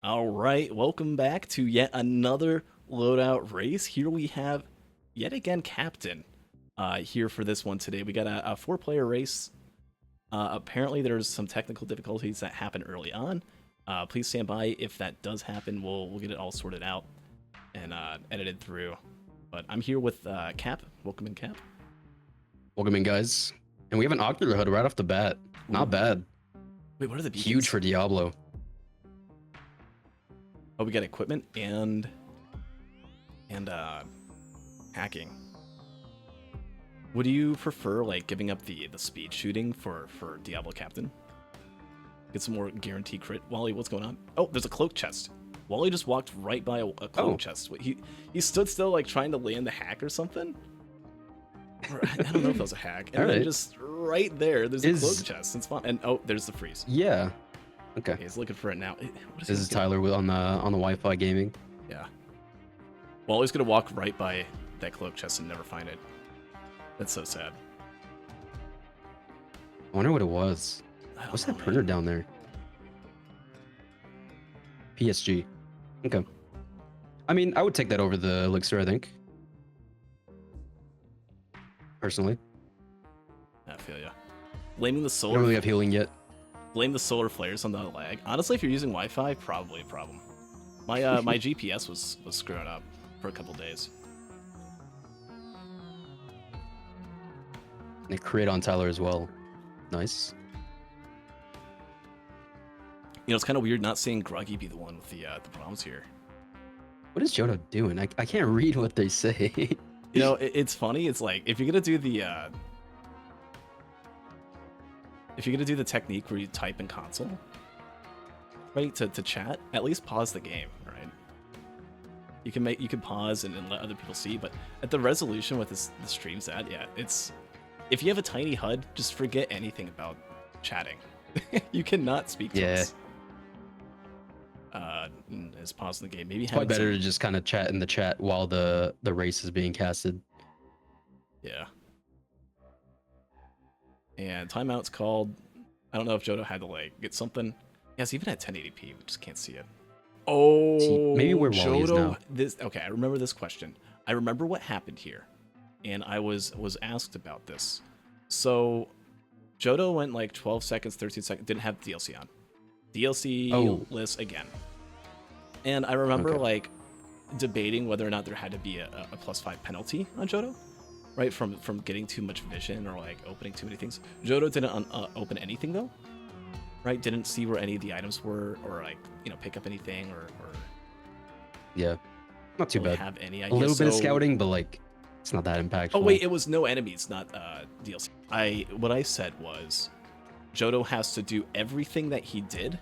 All right, welcome back to yet another loadout race. Here we have yet again Captain here for this one today. We got a four-player race. Apparently, there's some technical difficulties that happen early on. Please stand by if that does happen. We'll get it all sorted out and edited through. But I'm here with Cap. Welcome in, Cap. Welcome in, guys. And we have an ocular hood right off the bat. Not Ooh. bad. Wait, what are the beacons? Huge for Diablo. Oh, we got equipment and hacking. Would you prefer like giving up the speed shooting for Diablo Captain? Get some more guaranteed crit. Wally, what's going on? Oh, there's a cloak chest. Wally just walked right by a cloak chest. Wait, he stood still like trying to land the hack or something. Or, I don't know if that was a hack. And then just right there, there's a cloak chest. It's fun. And oh, there's the freeze. Yeah. Okay. He's looking for it now. This is Tyler on the Wi-Fi gaming. Yeah. Wally's gonna walk right by that cloak chest and never find it. That's so sad. I wonder what it was. What's that printer down there? PSG. Okay. I mean, I would take that over the elixir, I think. Personally. I feel ya. Blaming the I solar. don't really have healing yet. Blame the solar flares on the lag. Honestly, if you're using Wi-Fi, probably a problem. My my GPS was screwing up for a couple days. They crit on Tyler as well. Nice. You know, it's kind of weird not seeing Gruggy be the one with the problems here. What is Jodo doing? I can't read what they say. You know, it's funny. It's like if you're gonna do the technique where you type in console, right, to chat, at least pause the game, right? You can pause and let other people see, but at the resolution with the streams at, yeah, it's if you have a tiny HUD, just forget anything about chatting. You cannot speak to us. Is pausing the game. Maybe it's probably better to just kind of chat in the chat while the race is being casted. Yeah. And timeout's called. I don't know if Jodo had to like get something. Yes, even at 1080p, we just can't see it. Oh, see, maybe where Wally is now. Okay, I remember this question. I remember what happened here, and I was asked about this. So, Jodo went like 12 seconds, 13 seconds, didn't have DLC on. DLC list again. And I remember like debating whether or not there had to be a +5 penalty on Jodo, right? From getting too much vision or like opening too many things. Jodo didn't open anything though, right? Didn't see where any of the items were, or like, you know, pick up anything or yeah, not too really bad. Have any idea. A little bit of scouting, but like it's not that impactful. Oh wait, it was no enemies, not DLC. What I said was Jodo has to do everything that he did,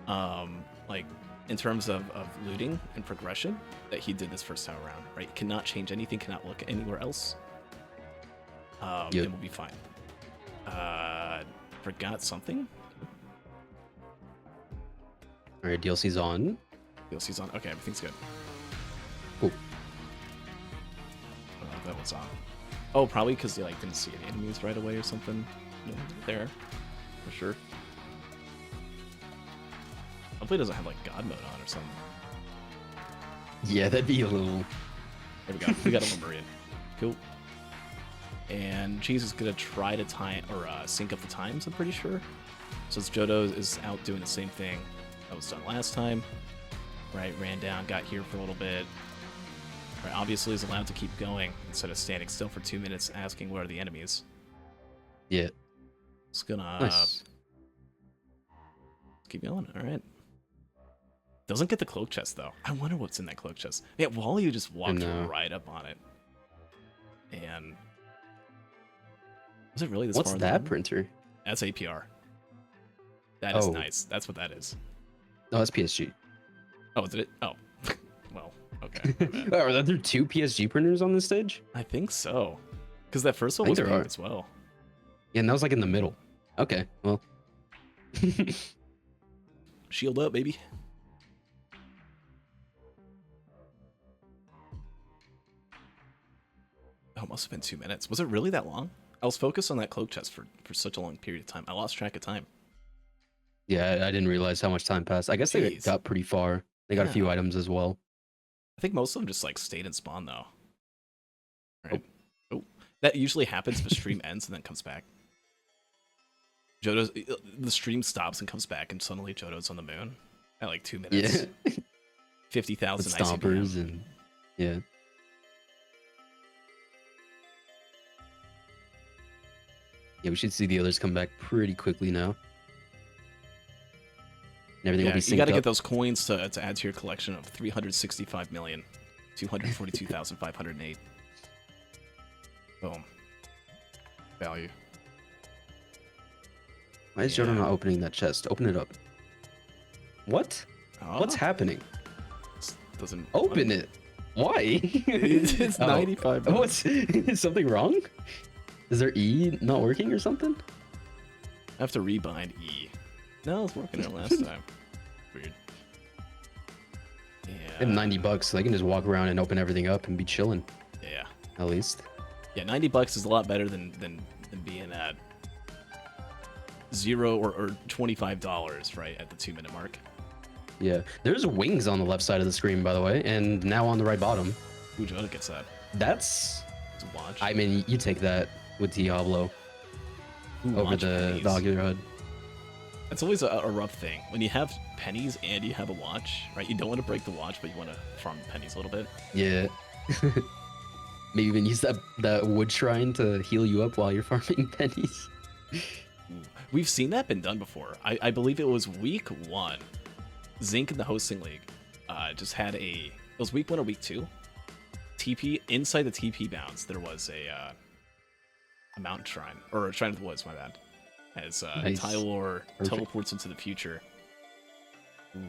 like in terms of looting and progression that he did this first time around, right? Cannot change anything, cannot look anywhere else. It will be fine. Forgot something? Alright, DLC's on. DLC's on. Okay, everything's good. Cool. I don't know if that was on. Oh, probably because they like didn't see any enemies right away or something. You know, there. For sure. Hopefully it doesn't have like God mode on or something. Yeah, that'd be a little... There we go. We got a Librarian. Cool. And Cheese is going to try to time or sync up the times, I'm pretty sure. So Jodo is out doing the same thing that was done last time. Right, ran down, got here for a little bit. Right, obviously is allowed to keep going instead of standing still for 2 minutes asking where are the enemies. Yeah. It's gonna nice. Keep going. All right. Doesn't get the cloak chest though. I wonder what's in that cloak chest. Yeah, Wally just walked right up on it. And was it really this? What's that printer? That's APR. That is nice. That's what that is. No, that's PSG. Oh, is it? Oh, well, okay. Are there 2 PSG printers on this stage? I think so. Because that first one was big as well. Yeah, and that was like in the middle. Okay, well. Shield up, baby. Oh, it must have been 2 minutes. Was it really that long? I was focused on that cloak chest for such a long period of time. I lost track of time. Yeah, I didn't realize how much time passed. I guess they Jeez. got pretty far. They got a few Yeah. items as well. I think most of them just like stayed in spawn though. Oh. Right. Oh, that usually happens if a stream ends and then comes back. The stream stops and comes back, and suddenly Johto's on the moon at like 2 minutes. Yeah. 50,000 With stompers ICBM. and yeah. Yeah, we should see the others come back pretty quickly now. And everything will be synced You got to up. get those coins to add to your collection of 365,242,508. Boom. Value. Why is Johto not opening that chest? Open it up. What? Oh, What's happening? Doesn't Open it. Why? It's 95. What's is something wrong? Is there E not working or something? I have to rebind E. No, it's working there last time. Weird. They have Yeah. $90, so they can just walk around and open everything up and be chilling. Yeah. At least. Yeah, $90 is a lot better than being at $0 or $25, right, at the 2-minute mark. Yeah. There's wings on the left side of the screen, by the way, and now on the right bottom. Ooh, Johto gets that. That's. It's a watch. I mean, you take that with Diablo Ooh, over watch the pennies. Valkyrie HUD. That's always a rough thing. When you have pennies and you have a watch, right? You don't want to break the watch, but you want to farm pennies a little bit. Yeah. Maybe even use that wood shrine to heal you up while you're farming pennies. Ooh. We've seen that been done before. I believe it was week 1. Zinc in the hosting league just had it was week 1 or week 2. TP, inside the TP bounds, there was a mountain shrine. Or a shrine of the woods, my bad. As Nice. Tylor Perfect. teleports into the future. Ooh.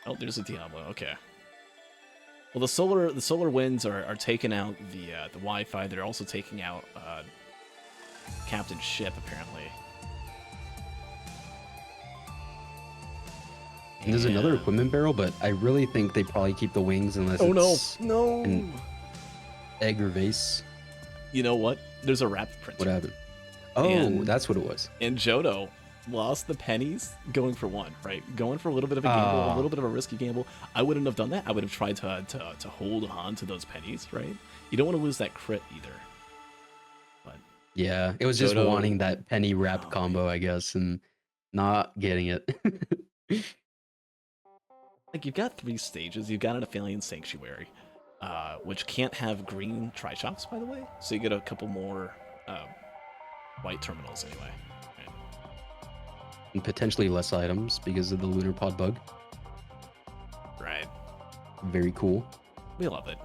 Oh, there's a Diablo. Okay. Well, the solar winds are taking out the Wi-Fi. They're also taking out Captain's ship, apparently. And there's another equipment barrel, but I really think they probably keep the wings unless it's no! an egg or vase. You know what? There's a wrap print. What happened? Oh, And- that's what it was. And Johto lost the pennies going for 1, right? Going for a little bit of a gamble, a little bit of a risky gamble. I wouldn't have done that. I would have tried to hold on to those pennies, right? You don't want to lose that crit either. But Yeah, it was just Johto- wanting that penny wrap Oh, combo, I guess, and not getting it. like, you've got 3 stages. You've got an Aphelion Sanctuary, which can't have green tri-shops, by the way. So you get a couple more white terminals anyway. Right? And potentially less items because of the lunar pod bug. Right. Very cool. We love it.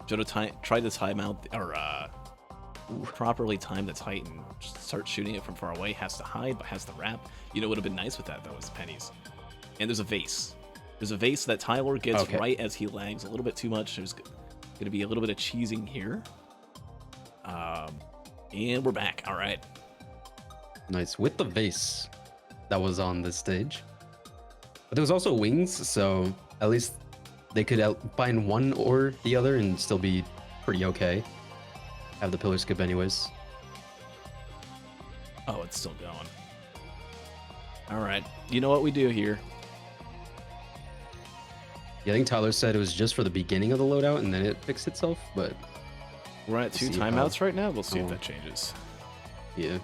Johto tried to time out, or properly time the Titan. Start shooting it from far away. Has to hide, but has to wrap. You know what would have been nice with that, though, is the pennies. And there's a vase. There's a vase that Tylor gets right as he lags a little bit too much. There's going to be a little bit of cheesing here. And we're back. All right. Nice. With the vase that was on this stage. But there was also wings, so at least they could find one or the other and still be pretty okay. Have the pillar skip anyways. Oh, it's still going. All right. You know what we do here? Yeah, I think Tyler said it was just for the beginning of the loadout and then it fixed itself, but We're at 2 See how- timeouts right now. We'll see if Oh. that changes. yeah.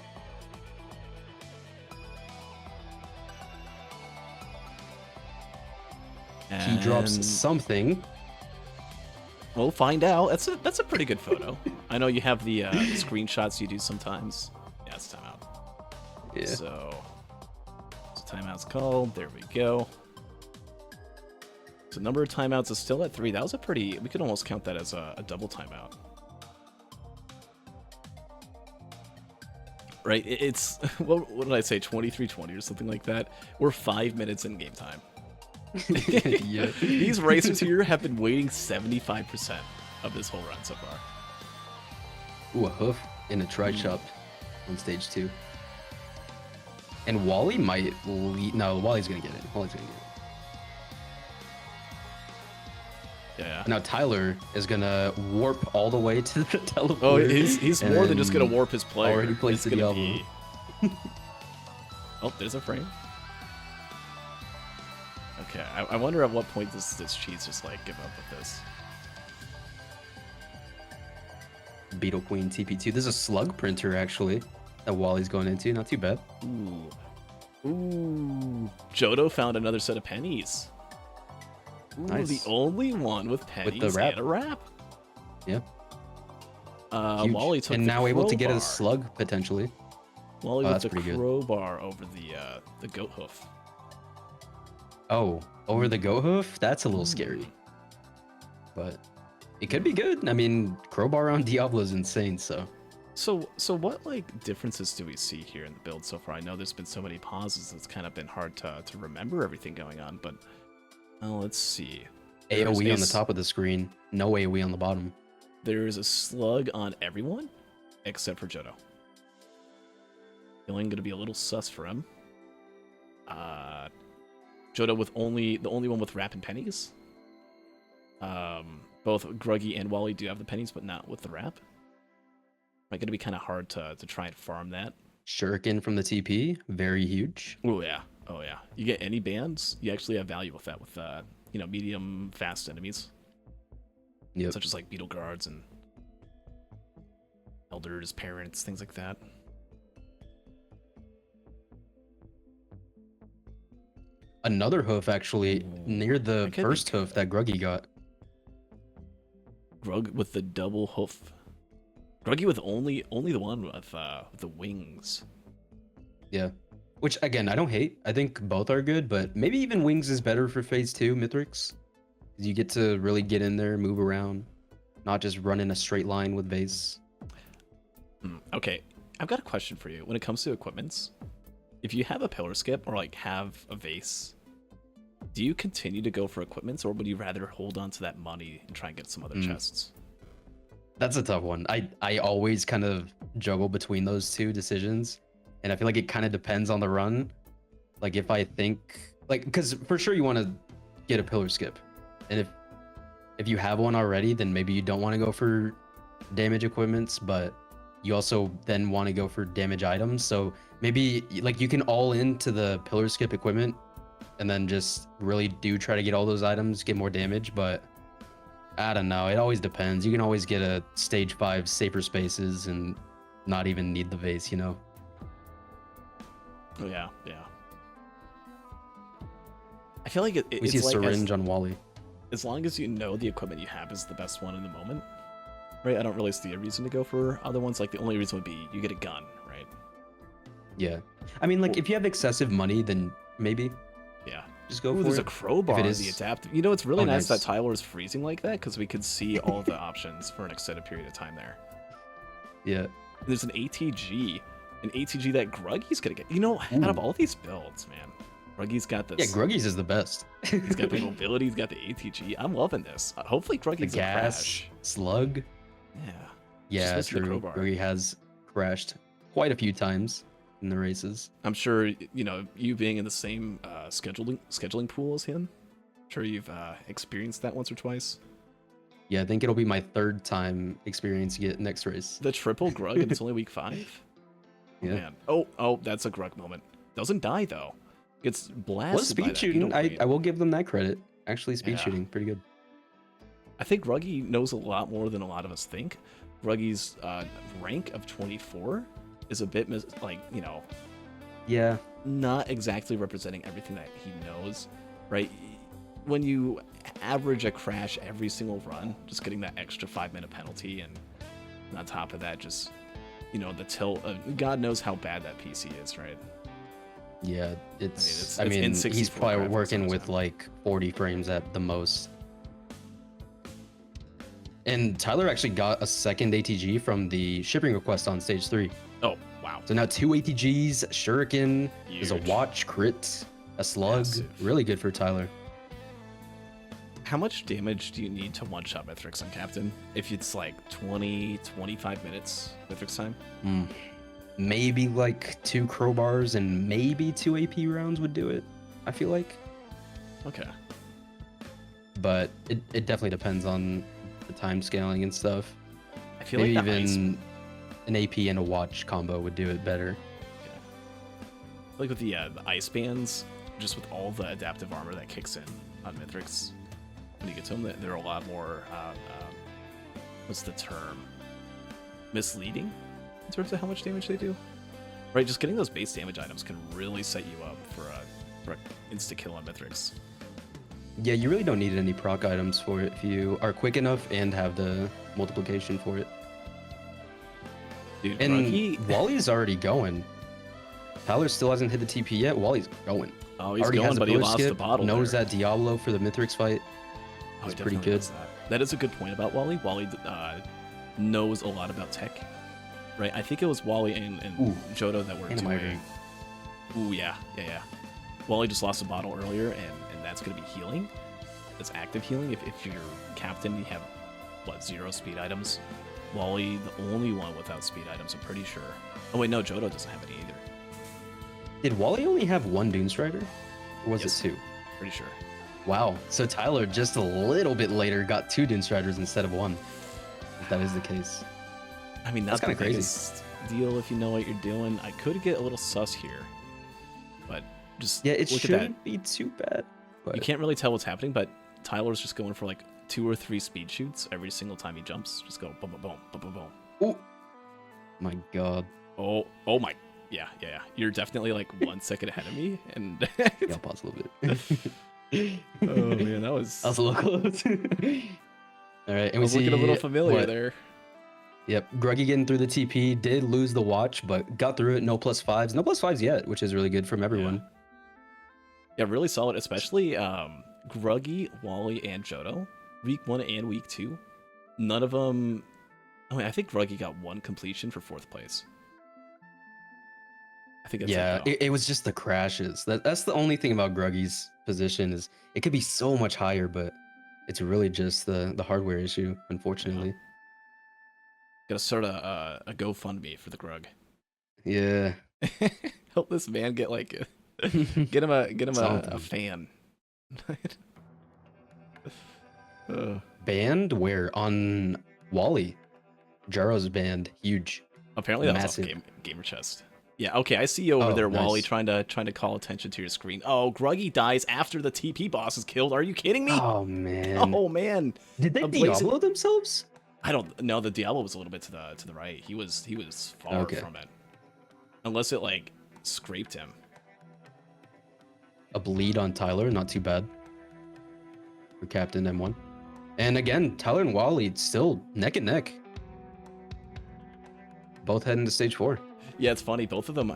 He drops And something. we'll find out. That's a pretty good photo. I know you have the screenshots you do sometimes. Yeah, it's timeout. Yeah. So timeout's called. There we go. So number of timeouts is still at 3. That was a pretty. We could almost count that as a double timeout. Right? It's what did I say? 23:20 or something like that. We're 5 minutes in game time. Yeah. These racers here have been waiting 75% of this whole run so far. Ooh, a hoof in a tri-chop on stage 2. And Wally might lead. No, Wally's gonna get it. Wally's gonna get it. Yeah. Now Tyler is gonna warp all the way to the teleporter. Oh, he's more than just gonna and warp his player. already placed It's the gonna Diablo. be Oh, there's a frame. Okay, I wonder at what point does this cheese just like give up with this. Beetle Queen TP2. There's a slug printer actually that Wally's going into. Not too bad. Ooh. Ooh. Johto found another set of pennies. Ooh, Nice. The only one with pennies the wrap. and a wrap. Yeah. Huge. Wally took and the now able to get a crowbar. slug potentially. Wally Oh, with that's the pretty good. crowbar over the goat hoof. Oh, over the goat hoof? That's a little scary. But it could be good. I mean, crowbar on Diablo is insane, so. So what like differences do we see here in the build so far? I know there's been so many pauses, it's kind of been hard to remember everything going on, but let's see. AoE on the top of the screen, no AoE on the bottom. There's a slug on everyone except for Johto. Feeling gonna be a little sus for him. Johto with the only one with wrap and pennies. Both Gruggy and Wally do have the pennies, but not with the wrap. Might gonna be kind of hard to try and farm that. Shuriken from the TP, very huge. Oh yeah, You get any bands, you actually have value with that. With medium fast enemies, Yep. such as like beetle guards and elders, parents, things like that. Another hoof actually near the could first be hoof that Gruggy got. Grug with the double hoof. Gruggy with only the one with the wings. Yeah. Which again, I don't hate. I think both are good, but maybe even wings is better for phase 2 Mithrix. You get to really get in there, move around, not just run in a straight line with vase. Okay, I've got a question for you. When it comes to equipments, if you have a pillar skip or like have a vase, do you continue to go for equipments, or would you rather hold on to that money and try and get some other chests? That's a tough one. I always kind of juggle between those two decisions, and I feel like it kind of depends on the run. Like if I think because for sure you want to get a pillar skip, and if you have one already, then maybe you don't want to go for damage equipments, but you also then want to go for damage items. So maybe like you can all into the pillar skip equipment and then just really do try to get all those items, get more damage. But I don't know, it always depends. You can always get a stage 5 safer spaces and not even need the vase, you know? Oh yeah. I feel like We it's see a like syringe on Wally. as long as you know the equipment you have is the best one in the moment, right? I don't really see a reason to go for other ones. Like the only reason would be you get a gun, right? Yeah. I mean, like if you have excessive money, then maybe Yeah. just go Ooh, for there's it. a crowbar If it on is- the adaptive. You know, it's really Oh, nice nice. that Tyler is freezing like that because we could see all the options for an extended period of time there. Yeah. There's an ATG that Gruggy's gonna get. You know, out of all these builds, man, Gruggy's got this. Yeah, Gruggy's is the best. He's got the mobility. He's got the ATG. I'm loving this. Hopefully, The Gruggy's a gas, crash. slug. Yeah. Yeah, missing the true. crowbar. Gruggy has crashed quite a few times in the races. I'm sure you being in the same scheduling pool as him. I'm sure you've experienced that once or twice. Yeah, I think it'll be my 3rd time experiencing it next race. The triple Grug and it's only week 5. Yeah. Man. Oh, that's a Grug moment. Doesn't die though. Gets blasted. Well, by speed that shooting, beetle queen. I will give them that credit. Actually, speed Yeah. shooting, pretty good. I think Gruggy knows a lot more than a lot of us think. Gruggy's rank of 24 is a bit Yeah, not exactly representing everything that he knows, right? When you average a crash every single run, just getting that extra 5-minute penalty, and on top of that, just the tilt. God knows how bad that PC is, right? yeah. it's I mean, in he's 64 probably graphics working all the with time. like 40 frames at the most. And Tyler actually got a 2nd ATG from the shipping request on stage 3. Oh, wow. So now 2 ATGs, Shuriken, there's a Huge. watch, crit, a slug. Massive. Really good for Tyler. How much damage do you need to one-shot Mithrix on Captain? If it's like 20, 25 minutes Mithrix time? Maybe like 2 crowbars and maybe 2 AP rounds would do it, I feel like. Okay. But it definitely depends on the time scaling and stuff. I feel Maybe like the even an AP and a watch combo would do it better. Like with the ice bands, just with all the adaptive armor that kicks in on Mythics, when you get to them, they're a lot more, what's the term? Misleading in terms of how much damage they do. Right, just getting those base damage items can really set you up for an insta-kill on Mythics. Yeah, you really don't need any proc items for it if you are quick enough and have the multiplication for it. Dude, And Gruggy... Wally's already going. Tyler still hasn't hit the TP yet. Wally's going. Oh, he's already going, has a but he pillar lost the skip, bottle knows there. that Diablo for the Mythics fight. Oh, It's he pretty definitely good. does that is a good point about Wally. Wally knows a lot about tech. Right, I think it was Wally and Johto that were doing... Ooh, yeah. Wally just lost a bottle earlier, and that's going to be healing. That's active healing. If you're captain, you have, what, 0 speed items? Wally, the only one without speed items, I'm pretty sure. Oh, wait, no, Johto doesn't have any either. Did Wally only have 1 Dune Strider? Or was Yes. it 2? Pretty sure. Wow. So Tyler, just a little bit later, got 2 Dune Striders instead of 1. If that is the case. I mean, That's that's kinda the crazy. biggest deal if you know what you're doing. I could get a little sus here, but just Yeah, it look at that. shouldn't be too bad. But You can't really tell what's happening, but Tyler's just going for like 2 or 3 speed shoots every single time he jumps. Just go boom, boom, boom, boom, boom, boom. Oh my god. Oh my. Yeah. You're definitely like 1 second ahead of me, and Yeah, I'll pause a little bit. oh man, that was a little close. All right, and I we was see looking a little familiar what- there. Yep, Gruggy getting through the TP, did lose the watch, but got through it. No +5s. No +5s yet, which is really good from everyone. Yeah, really solid, especially Gruggy, Wally, and Johto. Week 1 and week 2. None of them... I mean, I think Gruggy got 1 completion for 4th place. I think that's Yeah, it, though. it was just the crashes. That's the only thing about Gruggy's position is it could be so much higher, but it's really just the hardware issue, unfortunately. Gotta start a GoFundMe for the Grug. Yeah. Help this man get like get him a Something. fan. Banned where on Wally. Jaro's banned, huge. Apparently that Massive. was off Gamer Chest. Yeah, okay, I see you over Oh, there, Wally, nice. trying to call attention to your screen. Oh, Gruggy dies after the TP boss is killed. Are you kidding me? Oh man. Oh man. Did they A blazing- Diablo themselves? I don't know. The Diablo was a little bit to the right. He was far Okay. from it, unless it like scraped him. A bleed on Tyler, not too bad. For Captain M1. And again, Tyler and Wally still neck and neck. Both heading to stage 4. Yeah, it's funny. Both of them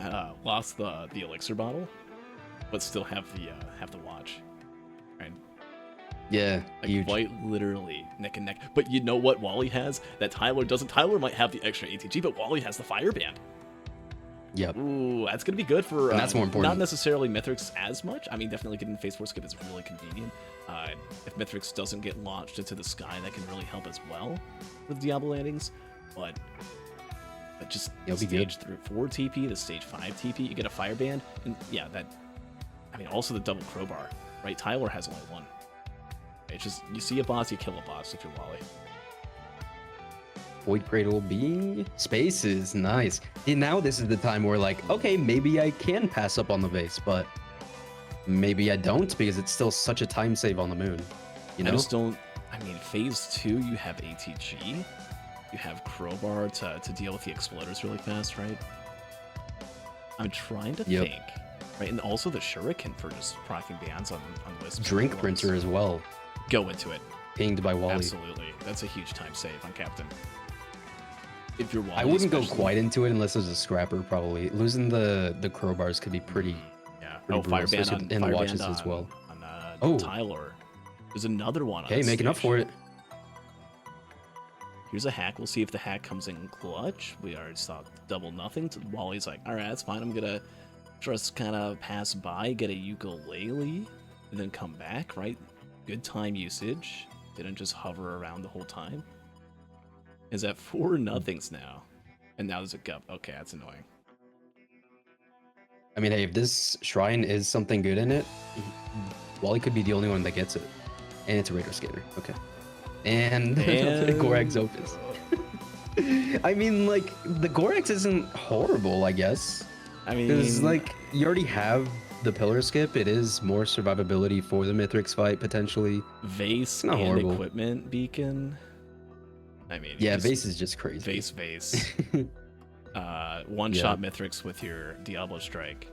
lost the elixir bottle, but still have the watch. Right? Yeah, Like huge. quite literally neck and neck. But you know what Wally has that Tyler doesn't? Tyler might have the extra ATG, but Wally has the fire band. Yep. Ooh, that's gonna be good for And that's more important. not necessarily Mythrix as much. I mean, definitely getting Phase 4 skip is really convenient. If Mythrix doesn't get launched into the sky, that can really help as well with Diablo landings. But just It'll be stage 4 TP, the stage 5 TP, you get a fire band, and yeah, that. I mean, also the double crowbar, right? Tyler has only 1. It's just you see a boss, you kill a boss if you're Wally. Void Cradle B. Spaces, nice. And now this is the time where like, okay, maybe I can pass up on the base, but maybe I don't because it's still such a time save on the moon. You know? I just don't. I mean, Phase 2, you have ATG, you have crowbar to deal with the exploders really fast, right? I'm trying to Yep. think, right? And also the shuriken for just proccing bans on Wisp. Drink Printer as well. Go into it. Pinged by Wally. Absolutely. That's a huge time save on Captain. If you're Wally, I wouldn't go especially. quite into it unless it was a scrapper, probably. Losing the crowbars could be pretty. Yeah. pretty Oh, brutal, fire band especially on in the fire watches band as well. On Oh. Tyler. There's another one. Okay, making up for it. Here's a hack. We'll see if the hack comes in clutch. We already saw double nothing. Wally's like, all right, that's fine. I'm gonna just kind of pass by, get a ukulele, and then come back. Right? Good time usage. Didn't just hover around the whole time. Is at 4 nothings now, and now there's a gup. Okay, that's annoying. I mean, hey, if this shrine is something good in it, Wally could be the only one that gets it. And it's a Raider Skater. Okay. And Gorax Opus. I mean, like, the Gorax isn't horrible, I guess. I mean, Because like you already have the pillar skip. It is more survivability for the Mithrix fight potentially. vase not and horrible. equipment beacon. I mean, you Yeah, just vase is just crazy. vase. One shot Mithrix with your Diablo strike.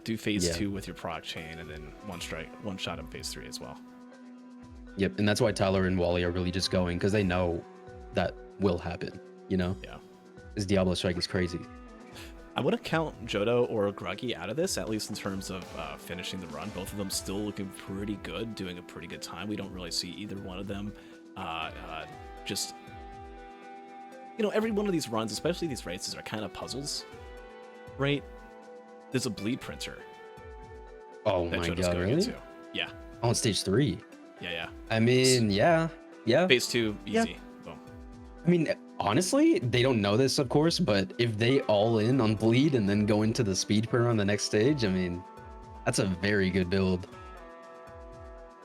Do phase 2 with your proc chain, and then one shot in phase 3 as well. Yep, and that's why Tyler and Wally are really just going because they know that will happen. You know? Yeah. This Diablo strike is crazy. I wouldn't count Jodo or Gruggy out of this, at least in terms of finishing the run. Both of them still looking pretty good, doing a pretty good time. We don't really see either one of them just... You know, every one of these runs, especially these races, are kind of puzzles, right? There's a bleed printer. Oh my god, really? Into. Yeah. On stage 3. Yeah. I mean, yeah. Phase 2, easy. Yeah. Boom. I mean, honestly, they don't know this, of course, but if they all in on bleed and then go into the speed printer on the next stage, I mean, that's a very good build.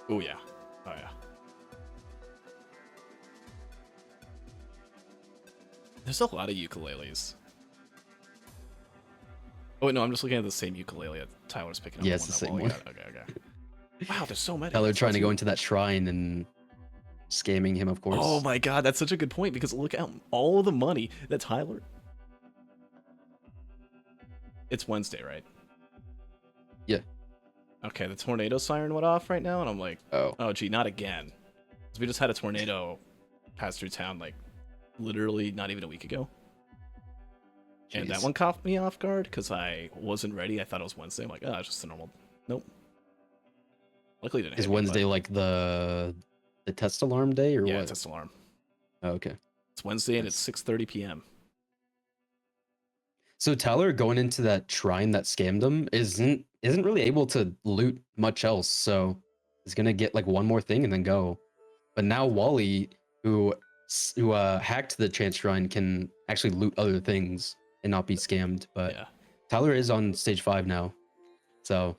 Oh yeah. Oh yeah. There's a lot of ukuleles. Oh wait, no, I'm just looking at the same ukulele that Tyler's picking up. Yeah, it's the same one. Okay. Wow, there's so many. Tyler trying to go into that shrine and scamming him, of course. Oh my god, that's such a good point, because look at all of the money that Tyler... It's Wednesday, right? Yeah. Okay, the tornado siren went off right now, and I'm like, oh gee, not again. 'Cause we just had a tornado pass through town, like, literally not even a week ago. Jeez. And that one caught me off guard, because I wasn't ready. I thought it was Wednesday. I'm like, oh, it's just a normal... Nope. Luckily it didn't Is Wednesday like the test alarm day, or what? Yeah, test alarm. Oh, okay. It's Wednesday, and it's 6:30 p.m. So Tyler going into that shrine that scammed him isn't really able to loot much else. So he's gonna get like one more thing and then go. But now Wally, who hacked the chance shrine, can actually loot other things and not be scammed. But yeah. Tyler is on stage 5 now, so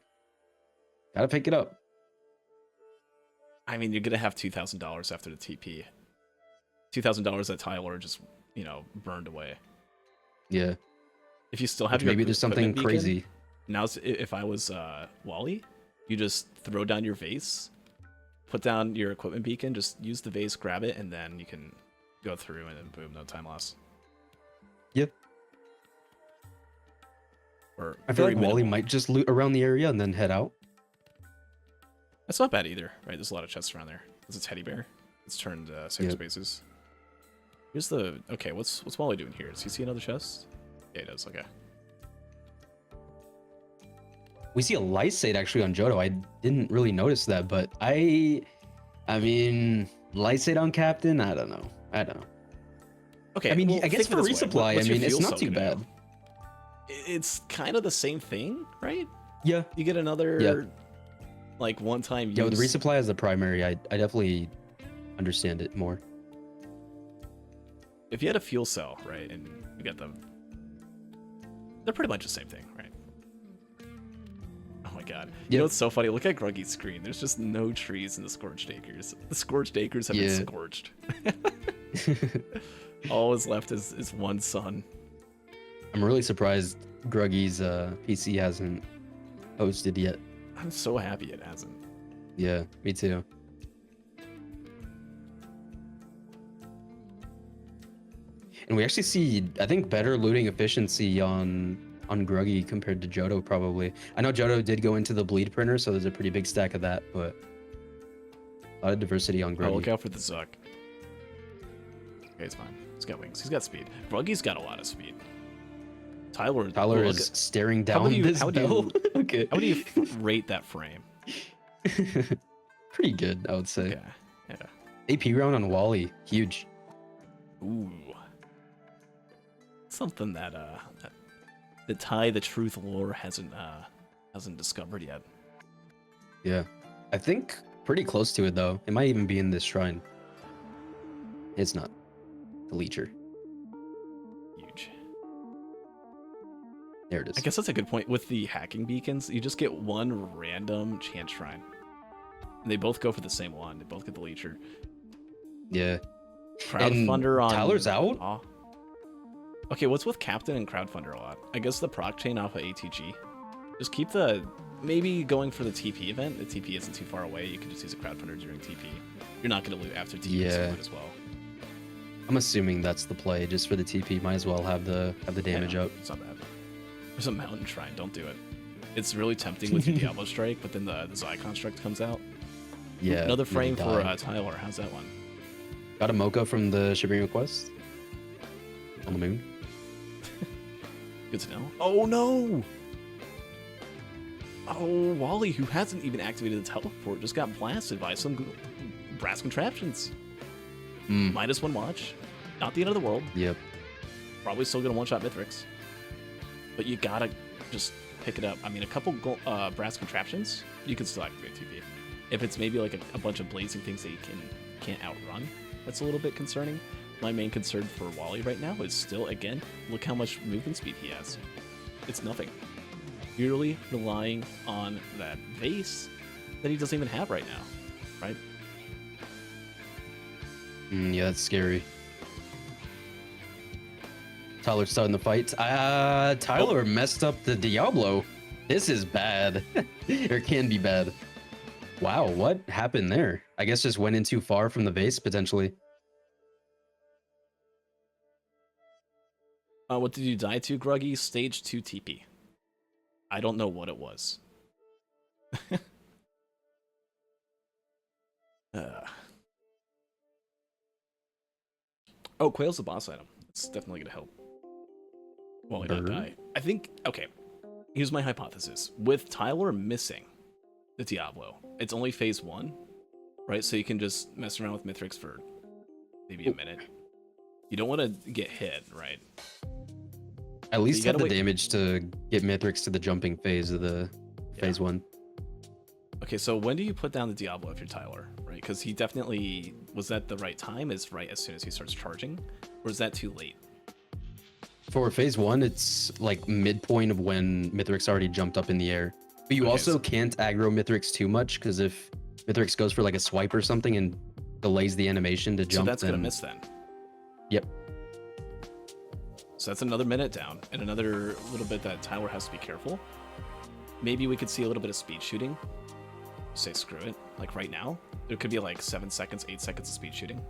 gotta pick it up. I mean, you're gonna have $2,000 after the TP. $2,000 that Tyler just, you know, burned away. Yeah. If you still have maybe there's something crazy. Now, if I was Wally, you just throw down your vase, put down your equipment beacon, just use the vase, grab it, and then you can go through, and then boom, no time loss. Yep. Or I feel like Wally might just loot around the area and then head out. That's not bad either, right? There's a lot of chests around there. There's a teddy bear. It's turned safe spaces. Here's the... Okay, what's Wally doing here? Does he see another chest? Yeah, he does. Okay. We see a Lysate actually on Johto. I didn't really notice that, but I mean, Lysate on Captain? I don't know. Okay. I mean, well, I guess for resupply, I mean, it's not too bad. It's kind of the same thing, right? Yeah. You get another... Like one-time use. Yeah, with the resupply as the primary, I definitely understand it more. If you had a fuel cell, right, and you get them, they're pretty much the same thing, right? Oh my god. You know what's so funny? Look at Gruggy's screen. There's just no trees in the Scorched Acres. The Scorched Acres have been scorched. All is left is one sun. I'm really surprised Gruggy's PC hasn't posted yet. I'm so happy it hasn't. Yeah, me too. And we actually see, I think, better looting efficiency on Gruggy compared to Johto, probably. I know Johto did go into the bleed printer, so there's a pretty big stack of that, but a lot of diversity on Gruggy. Oh, look out for the Zuck. Okay, it's fine. He's got wings. He's got speed. Gruggy's got a lot of speed. Tyler is staring down this bell. Okay. How do you rate that frame? Pretty good, I would say. Yeah. AP round on Wally, huge. Ooh. Something that the Ty the Truth lore hasn't discovered yet. Yeah. I think pretty close to it though. It might even be in this shrine. It's not. The Leecher. Huge. There it is. I guess that's a good point. With the hacking beacons, you just get one random chance shrine. And they both go for the same one. They both get the Leecher. Yeah. Crowd Thunder on... Tyler's out? Okay, what's with Captain and Crowdfunder a lot? I guess the proc chain off of ATG. Just keep the... Maybe going for the TP event. The TP isn't too far away. You can just use a Crowdfunder during TP. You're not going to loot after TP, so might as well. I'm assuming that's the play, just for the TP. Might as well have the damage up. It's not bad. There's a Mountain Shrine. Don't do it. It's really tempting with your Diablo Strike, but then the Zai Construct comes out. Yeah. Another frame for Tyler. How's that one? Got a mocha from the shipping request. On the moon. Good to know. Oh no! Oh, Wally, who hasn't even activated the teleport, just got blasted by some brass contraptions. -1 watch. Not the end of the world. Yep. Probably still gonna one-shot Mithrix. But you gotta just pick it up. I mean, a couple brass contraptions, you can still activate TP. If it's maybe like a bunch of blazing things that you can't outrun, that's a little bit concerning. My main concern for Wally right now is still, again, look how much movement speed he has. It's nothing. Purely relying on that vase that he doesn't even have right now, right? Yeah, that's scary. Tyler's starting the fight. Tyler messed up the Diablo. This is bad. Or can be bad. Wow, what happened there? I guess just went in too far from the vase, potentially. What did you die to, Gruggy? Stage 2 TP. I don't know what it was. Oh, Quail's the boss item. It's definitely going to help. Well, he didn't die. I think, okay, here's my hypothesis. With Tyler missing the Diablo, it's only phase 1, right? So you can just mess around with Mithrix for maybe a minute. You don't want to get hit, right? At least have the damage to get Mithrix to the jumping phase of the phase 1. Okay, so when do you put down the Diablo if you're Tyler, right? Because he definitely... Was that the right time? Is right as soon as he starts charging? Or is that too late? For phase 1, it's like midpoint of when Mithrix already jumped up in the air. But you also can't aggro Mithrix too much, because if Mithrix goes for like a swipe or something and delays the animation to jump, so that's gonna miss then. Yep. So that's another minute down, and another little bit that Tyler has to be careful. Maybe we could see a little bit of speed shooting. Say screw it. Like right now, there could be like 7 seconds, 8 seconds of speed shooting.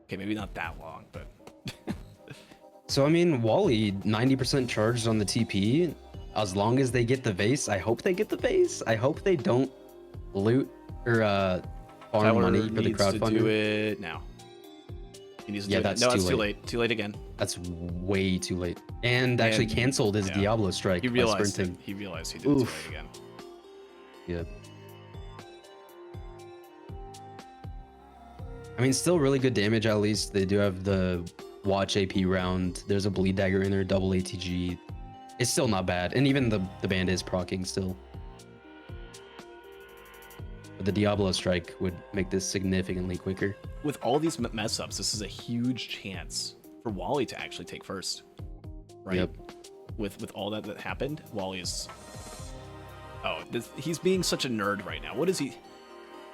Okay, maybe not that long, but... So, I mean, Wally, 90% charged on the TP. As long as they get the vase, I hope they get the vase. I hope they don't loot or farm Tyler money for the crowdfunder. To do it now. He needs to do it. That's no, too it's late. too late. Too late again. That's way too late. And actually canceled his Diablo strike. He realized he did it too late again. Yep. I mean, still really good damage at least. They do have the watch AP round. There's a bleed dagger in there, double ATG. It's still not bad. And even the band is proccing still. But the Diablo strike would make this significantly quicker. With all these mess ups, this is a huge chance for Wally to actually take first. Right? Yep. With all that happened, Wally is... Oh, he's being such a nerd right now. What is he...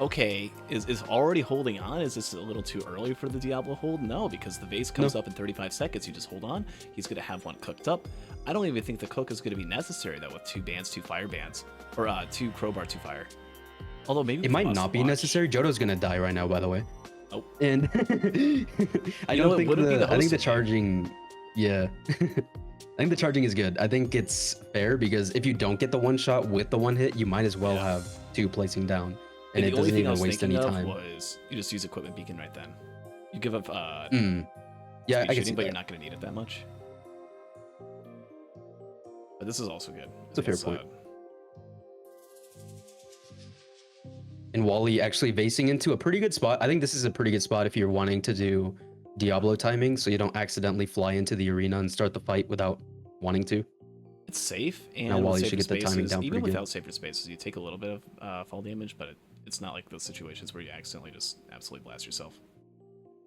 Okay, is already holding on? Is this a little too early for the Diablo hold? No, because the vase comes up in 35 seconds. You just hold on. He's going to have one cooked up. I don't even think the cook is going to be necessary, though, with 2 bands, 2 fire bands. Or 2 crowbar, 2 fire. Although maybe... It might not be necessary. Jodo's going to die right now, by the way. Oh. And I think the charging... Yeah. I think the charging is good. I think it's fair, because if you don't get the one shot with the one hit, you might as well have 2 placing down. And it doesn't even waste any time. Was you just use equipment beacon right then. You give up yeah, I shooting, but you're not going to need it that much. But this is also good. It's a fair point. And Wally actually vasing into a pretty good spot. I think this is a pretty good spot if you're wanting to do Diablo timing, so you don't accidentally fly into the arena and start the fight without wanting to. It's safe, and now Wally should get the timing down even pretty without good. safer spaces, you take a little bit of fall damage, but it's not like those situations where you accidentally just absolutely blast yourself.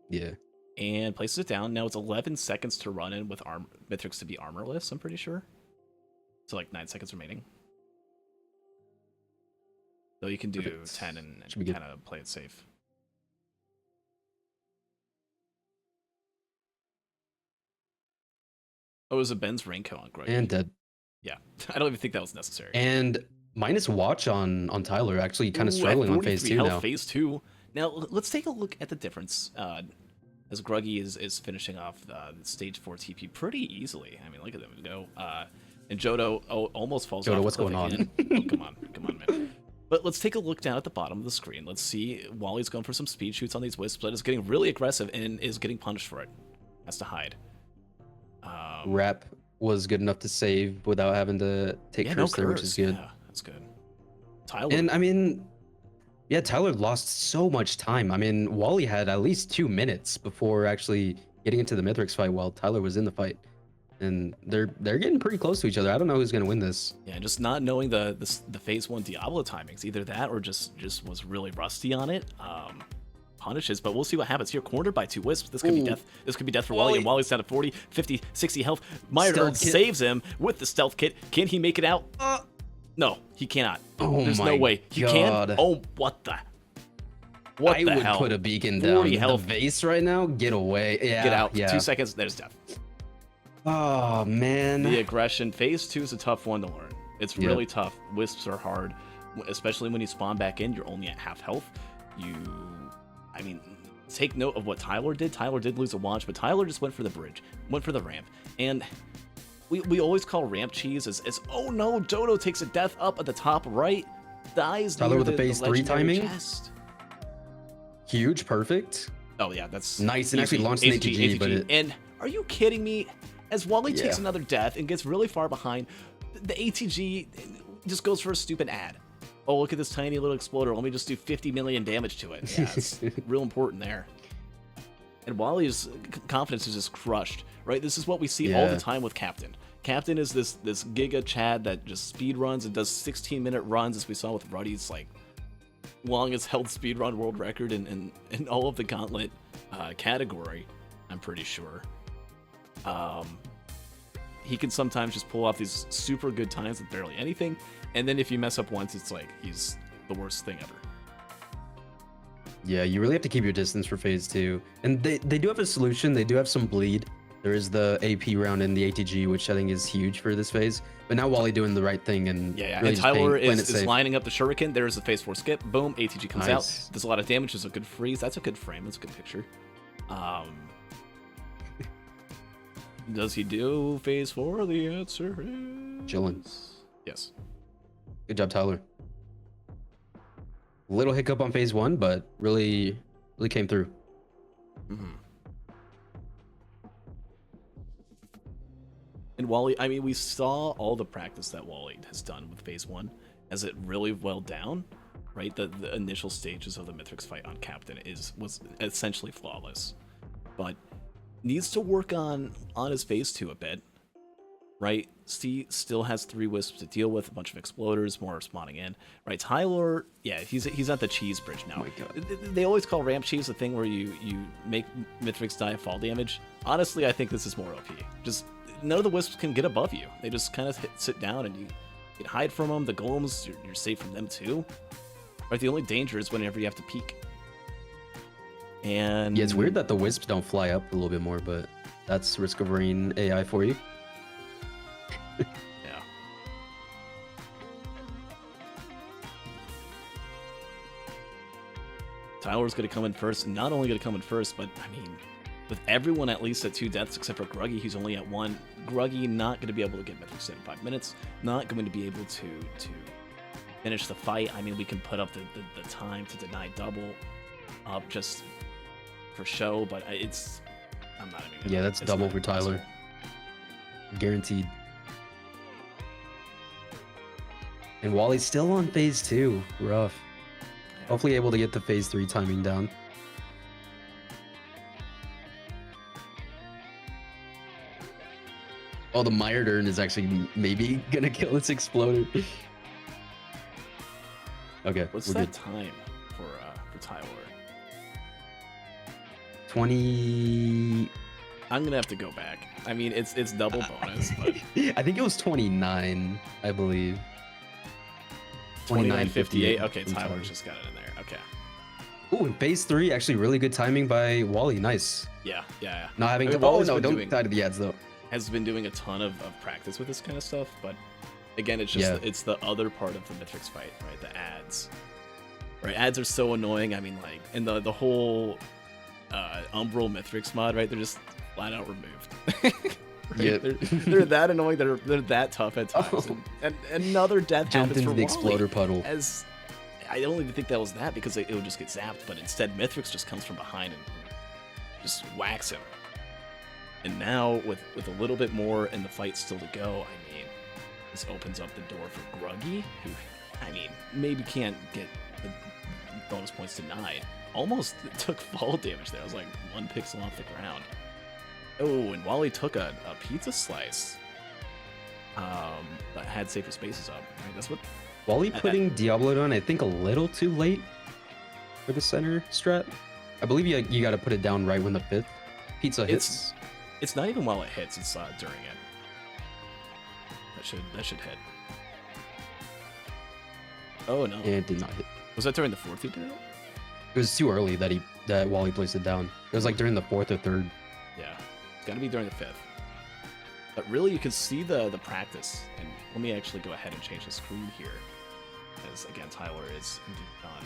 Yeah. And places it down. Now it's 11 seconds to run in with Mithrix to be armorless, I'm pretty sure. So like 9 seconds remaining. So you can do 10 and kind of play it safe. Oh, it was a Ben's raincoat on Gruggy. And dead. Yeah, I don't even think that was necessary. And minus watch on Tyler, actually kind of struggling on phase 2 now. Phase 2. Now, let's take a look at the difference. As Gruggy is finishing off stage 4 TP pretty easily. I mean, look at them go. And Johto almost falls off. Johto, what's going on? Oh, come on, man. But let's take a look down at the bottom of the screen. Let's see. Wally's going for some speed shoots on these wisps, but is getting really aggressive and is getting punished for it. Has to hide. Rap was good enough to save without having to take curse there, which is good. Yeah, that's good. Tyler. And I mean, yeah, Tyler lost so much time. I mean, Wally had at least 2 minutes before actually getting into the Mithrix fight while Tyler was in the fight. And they're getting pretty close to each other. I don't know who's gonna win this. Yeah, just not knowing the phase 1 Diablo timings, either that or just was really rusty on it. Punishes, but we'll see what happens here. Cornered by 2 wisps. This could be death. This could be death for Wally, and Wally's down to 40, 50, 60 health. Myrtle saves him with the stealth kit. Can he make it out? No, he cannot. There's no way. He can? Oh, what the? What the hell? I would put a beacon down. The vase right now? Get away. Yeah, get out. Yeah. 2 seconds, there's death. Oh, man. The aggression. Phase 2 is a tough one to learn. It's really tough. Wisps are hard, especially when you spawn back in. You're only at half health. I mean, take note of what Tyler did. Tyler did lose a launch, but Tyler just went for the bridge, went for the ramp. And we always call ramp cheese as oh no, Johto takes a death up at the top right, dies Tyler with the phase 3 timing. Chest. Huge, perfect. Oh yeah, that's nice. And actually launched an ATG, but and are you kidding me? As Wally takes another death and gets really far behind, the ATG just goes for a stupid ad. Oh, look at this tiny little exploder. Let me just do 50 million damage to it. Yeah, it's real important there. And Wally's confidence is just crushed, right? This is what we see all the time with Captain. Captain is this Giga Chad that just speed runs and does 16-minute runs, as we saw with Ruddy's like longest held speed run world record in all of the Gauntlet category. I'm pretty sure. He can sometimes just pull off these super good times with barely anything. And then if you mess up once, it's like he's the worst thing ever. Yeah, you really have to keep your distance for phase 2. And they do have a solution. They do have some bleed. There is the AP round in the ATG, which I think is huge for this phase. But now Wally doing the right thing and really and Tyler is lining up the shuriken. There's the phase 4 skip. Boom, ATG comes out. Does a lot of damage. There's a good freeze. That's a good frame. That's a good picture. Does he do phase 4? The answer is chilling. Yes. Good job, Tyler. Little hiccup on phase 1, but really came through. And Wally, I mean, we saw all the practice that Wally has done with phase 1 as it really well down, right? The initial stages of the Mithrix fight on Captain was essentially flawless, but needs to work on his phase 2 a bit, right? Steve still has 3 wisps to deal with, a bunch of exploders, more spawning in, right? Tyler, yeah, he's at the cheese bridge now. Oh my God. They always call ramp cheese the thing where you make Mithrix die of fall damage. Honestly, I think this is more OP. Just none of the wisps can get above you. They just kind of sit down and you can hide from them. The golems, you're safe from them too. Right? The only danger is whenever you have to peek. And yeah, it's weird that the wisps don't fly up a little bit more, but that's Risk of Rain AI for you. Yeah. Tyler's going to come in first, and not only going to come in first, but I mean, with everyone at least at 2 deaths except for Gruggy, he's only at 1. Gruggy not going to be able to get Mithrix in 5 minutes, not going to be able to finish the fight. I mean, we can put up the time to deny double up just for show, but I'm not even gonna, yeah, that's double for Tyler. Guaranteed. And Wally's still on phase 2. Rough. Hopefully able to get the phase 3 timing down. Oh, the Myrturn is actually maybe gonna kill this exploder. Okay, what's we're that good. time for Tyler? 20. I'm gonna have to go back. I mean, it's double bonus, but I think it was 29, I believe. 29.58. Okay, Tyler's just got it in there. Okay. Ooh, and phase 3, actually really good timing by Wally. Nice. Yeah. Not having I mean, to. Oh Wally's no, been don't doing- die to the ads though. has been doing a ton of practice with this kind of stuff, but again, it's just it's the other part of the Mythics fight, right? The ads. Right, ads are so annoying. I mean, like, and the whole Umbral Mythics mod, right? They're just flat out removed. Yeah, they're that annoying. They're that tough at times. Oh. And another death Jumped happens into for the Wally, exploder puddle. As I don't even think that was that because it would just get zapped. But instead, Mythics just comes from behind and just whacks him. And now with a little bit more and the fight still to go, I mean, this opens up the door for Gruggy, who, I mean, maybe can't get the bonus points denied. Almost took fall damage there. I was like 1 pixel off the ground. Oh, and Wally took a pizza slice. But had safer spaces up. I mean, that's what Wally putting Diablo down, I think, a little too late for the center strat. I believe you got to put it down right when the 5th pizza hits. It's not even while it hits, it's during it. That should hit. Oh no. Yeah, it did not hit. Was that during the 4th he did it? It was too early that Wally placed it down. It was like during the 4th or 3rd. Yeah. It's gotta be during the 5th. But really you can see the practice. And let me actually go ahead and change the screen here. As again, Tyler is indeed gone.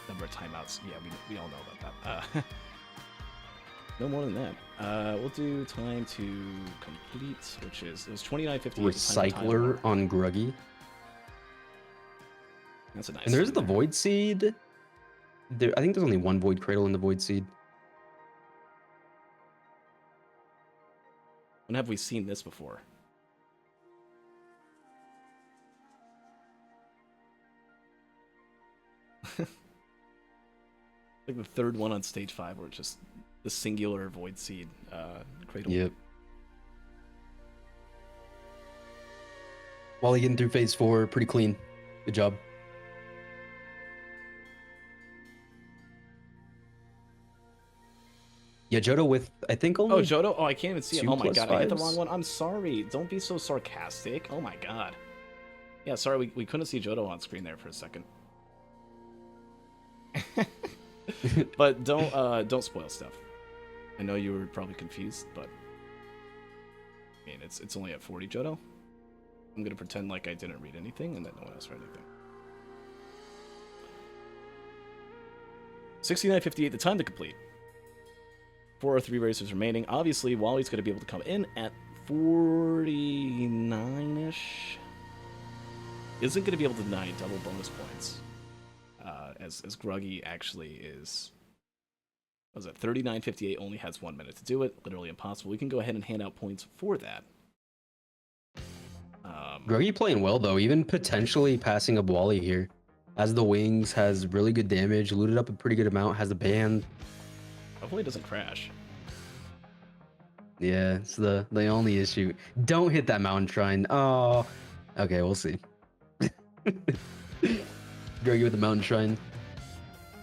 Number of timeouts. Yeah, we all know about that. No more than that. We'll do time to complete, which is it was 29:58. Recycler on Gruggy. That's a nice. And there's the Void Seed. I think there's only one Void Cradle in the Void Seed. When have we seen this before? Like the 3rd one on stage 5, where it's just the singular Void Seed cradle. Yep. Wally getting through phase 4, pretty clean. Good job. Yeah, Johto with, I think, only... Oh, Johto? Oh, I can't even see it. Oh my god, I hit the 2+5s? wrong one. I'm sorry. Don't be so sarcastic. Oh my god. Yeah, sorry, we couldn't see Johto on screen there for a second. But don't spoil stuff. I know you were probably confused, but I mean it's only at 40 Johto. I'm gonna pretend like I didn't read anything and that no one else read anything. 69:58, the time to complete. 4 or 3 races remaining. Obviously, Wally's gonna be able to come in at 49-ish. Isn't gonna be able to deny double bonus points. As Gruggy actually is, what was it, 39:58, only has 1 minute to do it. Literally impossible. We can go ahead and hand out points for that. Gruggy playing well, though, even potentially passing up Wally here. Has the wings, has really good damage, looted up a pretty good amount, has a band. Hopefully it doesn't crash. Yeah, it's the only issue. Don't hit that mountain shrine. Oh, okay, we'll see. Gruggy with the mountain shrine.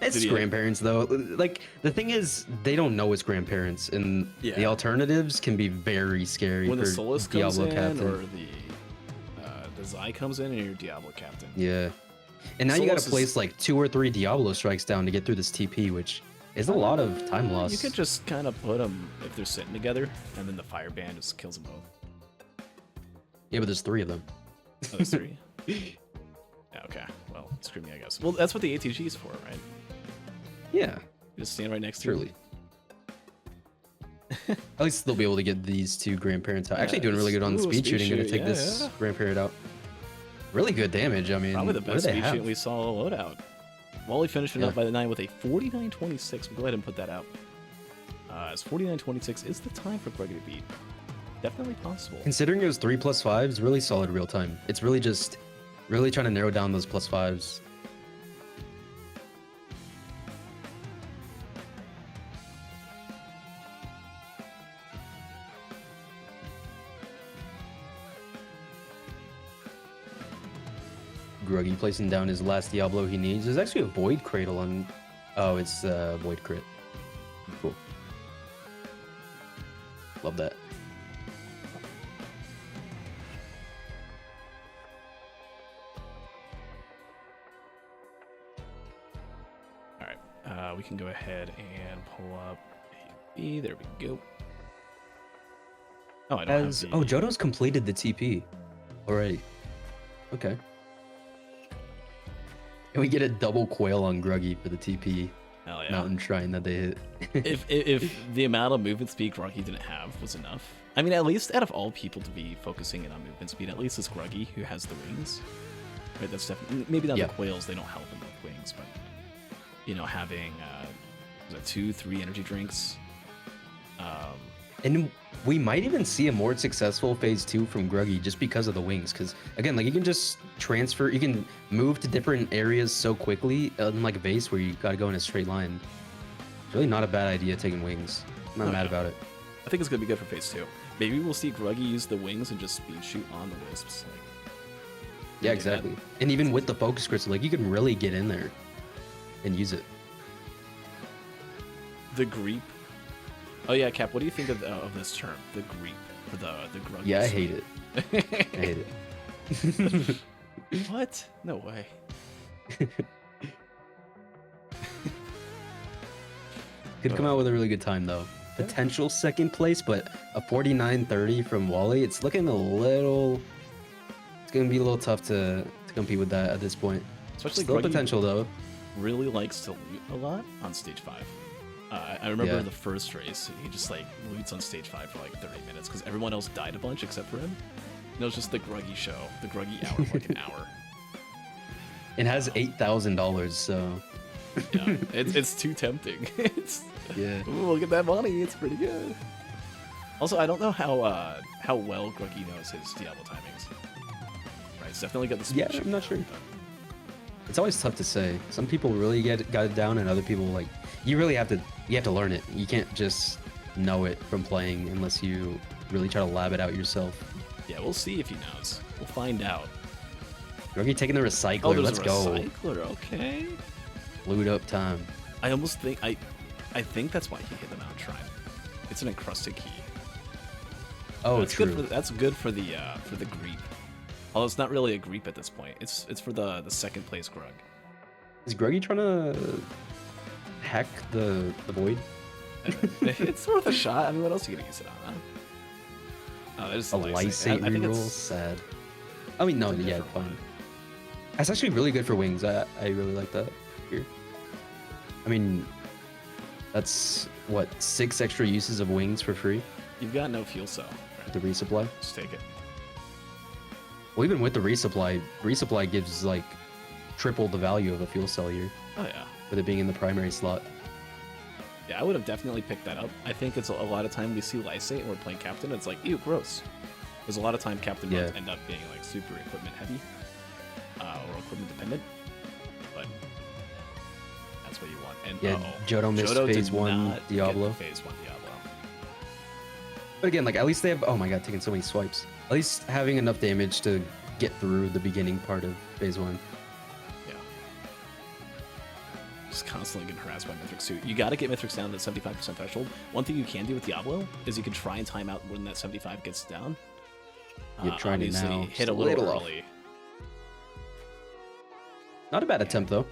It's grandparents, though. Like, the thing is, they don't know it's grandparents, and the alternatives can be very scary when for the Solus Diablo comes in, Captain. or the Zai comes in, and you're Diablo Captain. Yeah. And now you Solus gotta place like 2 or 3 Diablo strikes down to get through this TP, which is a lot of time loss. You could just kind of put them if they're sitting together, and then the fire band just kills them both. Yeah, but there's 3 of them. Oh, there's 3? Yeah, okay. Well, screw me, I guess. Well, that's what the ATG is for, right? Yeah. You just stand right next to Truly. At least they'll be able to get these 2 grandparents out. Actually doing really good on the speed shooting. Gonna take this grandparent out. Really good damage. I mean, probably the best speed shooting we saw loadout. Wally finishing up by the 9 with a 49.26. We'll go ahead and put that out. As 49.26 is the time for Gruggy to beat. Definitely possible. Considering it was 3+5s, really solid real time. It's really just trying to narrow down those +5s. Gruggy placing down his last Diablo he needs. There's actually a Void Cradle on... Oh, it's Void Crit. Cool. Love that. Alright, we can go ahead and pull up AB. There we go. Oh, I don't have As the... Johto's completed the TP already. Okay. And we get a double quail on Gruggy for the TP Hell yeah. mountain shrine that they hit. if the amount of movement speed Gruggy didn't have was enough, I mean, at least out of all people to be focusing in on movement speed, at least it's Gruggy who has the wings. Right, that's definitely, maybe not the quails, they don't help him with wings, but you know, having 2-3 energy drinks. And we might even see a more successful phase 2 from Gruggy just because of the wings. Because again, like you can just transfer, you can move to different areas so quickly, unlike Vase where you gotta go in a straight line. It's really not a bad idea taking wings. I'm not mad about it. I think it's gonna be good for phase 2. Maybe we'll see Gruggy use the wings and just speed shoot on the wisps. Like, yeah, exactly. That. And even with the focus crystal, like you can really get in there and use it. The Greep. Oh yeah, Cap. What do you think of this term, the Greep, for the Gruggy? Yeah, I hate it. I hate it. What? No way. Could come out with a really good time though. Potential second place, but a 49.30 from Wally. It's looking a little. It's gonna be a little tough to compete with that at this point. Especially still Gruggy potential though. Really likes to loot a lot on stage 5. I remember the first race, he just like loots on stage 5 for like 30 minutes because everyone else died a bunch except for him. And it was just the Gruggy show, the Gruggy hour, like an hour. It has $8,000, so yeah, it's too tempting. Yeah. Ooh, look at that money, it's pretty good. Also, I don't know how well Gruggy knows his Diablo timings. Right, it's definitely got the speed. Yeah, I'm not sure. It's always tough to say. Some people really got it down, and other people like you have to learn it. You can't just know it from playing unless you really try to lab it out yourself. Yeah, we'll see if he knows. We'll find out. Gruggy taking the recycler. Oh, there's Let's a go. Recycler, okay. Loot up time. I almost think I think that's why he hit the Mount Shrine. It's an encrusted key. Oh, that's true. That's good for the Greep. Although it's not really a Greep at this point. It's for the second place Grug. Is Gruggy trying to hack the void? It's worth a shot. I mean, what else are you gonna use it on? Huh? Oh, there's a Lysate reroll. Sad. I mean, no, yeah, fine. That's actually really good for wings. I really like that here. I mean, that's what 6 extra uses of wings for free. You've got no fuel cell. Right? The resupply. Just take it. Well, even with the resupply gives like triple the value of a fuel cell here. Oh yeah. With it being in the primary slot. Yeah, I would have definitely picked that up. I think it's a lot of time we see Lysate and we're playing Captain. It's like, ew, gross. There's a lot of time Captain runs end up being like super equipment heavy or equipment dependent, but that's what you want. And Johto missed phase 1 Diablo. Phase 1 Diablo. But again, like at least they have. Oh my god, taking so many swipes. At least having enough damage to get through the beginning part of phase 1. Yeah. Just constantly getting harassed by Mithrix too. You got to get Mithrix down to the 75% threshold. One thing you can do with Diablo is you can try and time out when that 75 gets down. You're trying to now hit a little early. Not a bad attempt though.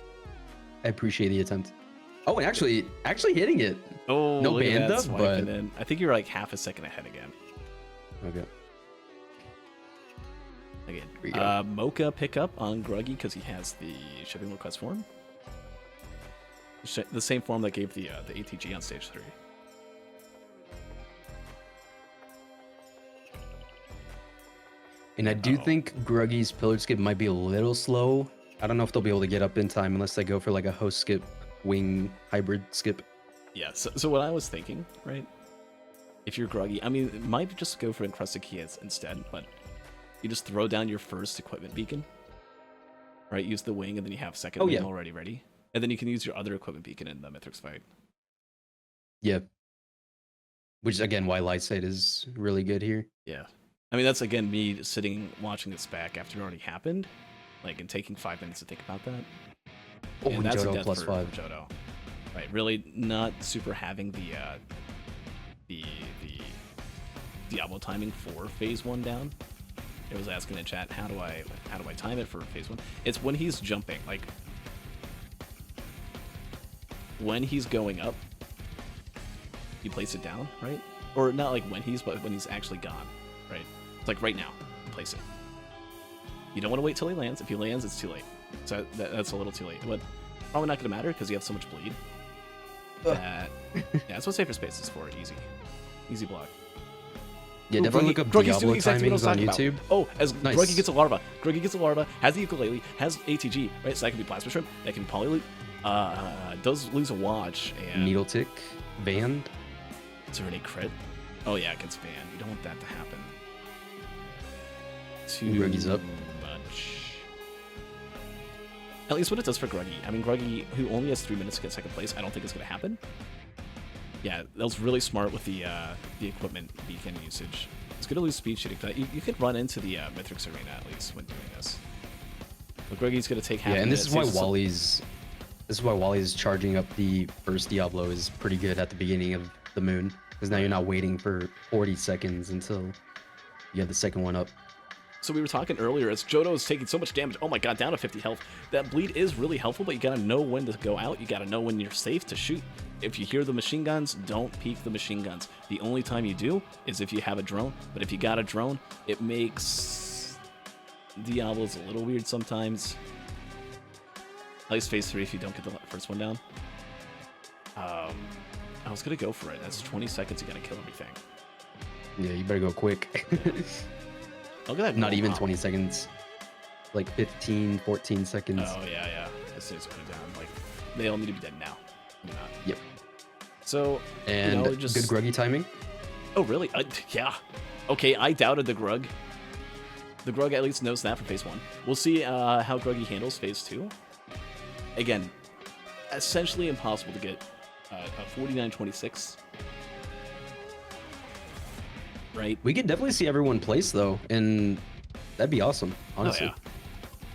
I appreciate the attempt. Oh, and actually hitting it. Oh, no band up, but I think you're like half a second ahead again. Okay. Again, Mocha pickup on Gruggy because he has the shipping request form. The same form that gave the ATG on stage 3. And I do think Gruggy's pillar skip might be a little slow. I don't know if they'll be able to get up in time unless they go for like a host skip, wing hybrid skip. Yeah, so what I was thinking, right? If you're Gruggy, I mean, it might just go for encrusted key instead, but you just throw down your first equipment beacon, right? Use the wing, and then you have second wing already ready. And then you can use your other equipment beacon in the Mithrix fight. Yeah. Which is, again, why Lysate is really good here. Yeah. I mean, that's, again, me sitting, watching this back after it already happened, like, and taking 5 minutes to think about that. Oh, and that's Johto a death plus for 5. Johto. Right, really not super having the Diablo timing for phase 1 down. It was asking in chat, how do I time it for phase 1? It's when he's jumping, like when he's going up, you place it down, right? or not like when but when he's actually gone, right? It's like right now, place it. You don't want to wait till he lands. If he lands, it's too late. So that's a little too late. But probably not going to matter because you have so much bleed. That yeah, that's what safer space is for. Easy block. Yeah, definitely look up Diablo timings on YouTube. Oh, as nice. Gruggy gets a larva, has the ukulele, has ATG, right? So that can be Plasma Shrimp, that can poly does lose a watch, and... Needle Tick, banned. Is there any crit? Oh yeah, it gets banned. You don't want that to happen. Too Gruggy's up. much. At least what it does for Gruggy. I mean, Gruggy, who only has 3 minutes to get second place, I don't think it's going to happen. Yeah, that was really smart with the equipment beacon usage. It's going to lose speed shooting. You could run into the Mithrix arena at least when doing this. But Gruggy's going to take half. Yeah, and this is why Wally's charging up the first Diablo is pretty good at the beginning of the moon, because now you're not waiting for 40 seconds until you have the second one up. So we were talking earlier, as Johto is taking so much damage, oh my god, down to 50 health. That bleed is really helpful, but you gotta know when to go out. You gotta know when you're safe to shoot. If you hear the machine guns, don't peek the machine guns. The only time you do is if you have a drone, but if you got a drone, it makes Diablos a little weird sometimes. At least phase 3 if you don't get the first one down. I was gonna go for it. That's 20 seconds, you gotta kill everything. Yeah, you better go quick. Look at that. Not even 20 seconds. Like 15, 14 seconds. Oh, yeah. As soon as it's going down. Like, they all need to be dead now. You're not. Yep. So, and just... good Gruggy timing. Oh, really? Yeah. Okay, I doubted the Grug. The Grug at least knows that for phase 1. We'll see how Gruggy handles phase 2. Again, essentially impossible to get a 49-26. Right? We could definitely see everyone place though, and that'd be awesome, honestly. Oh, yeah.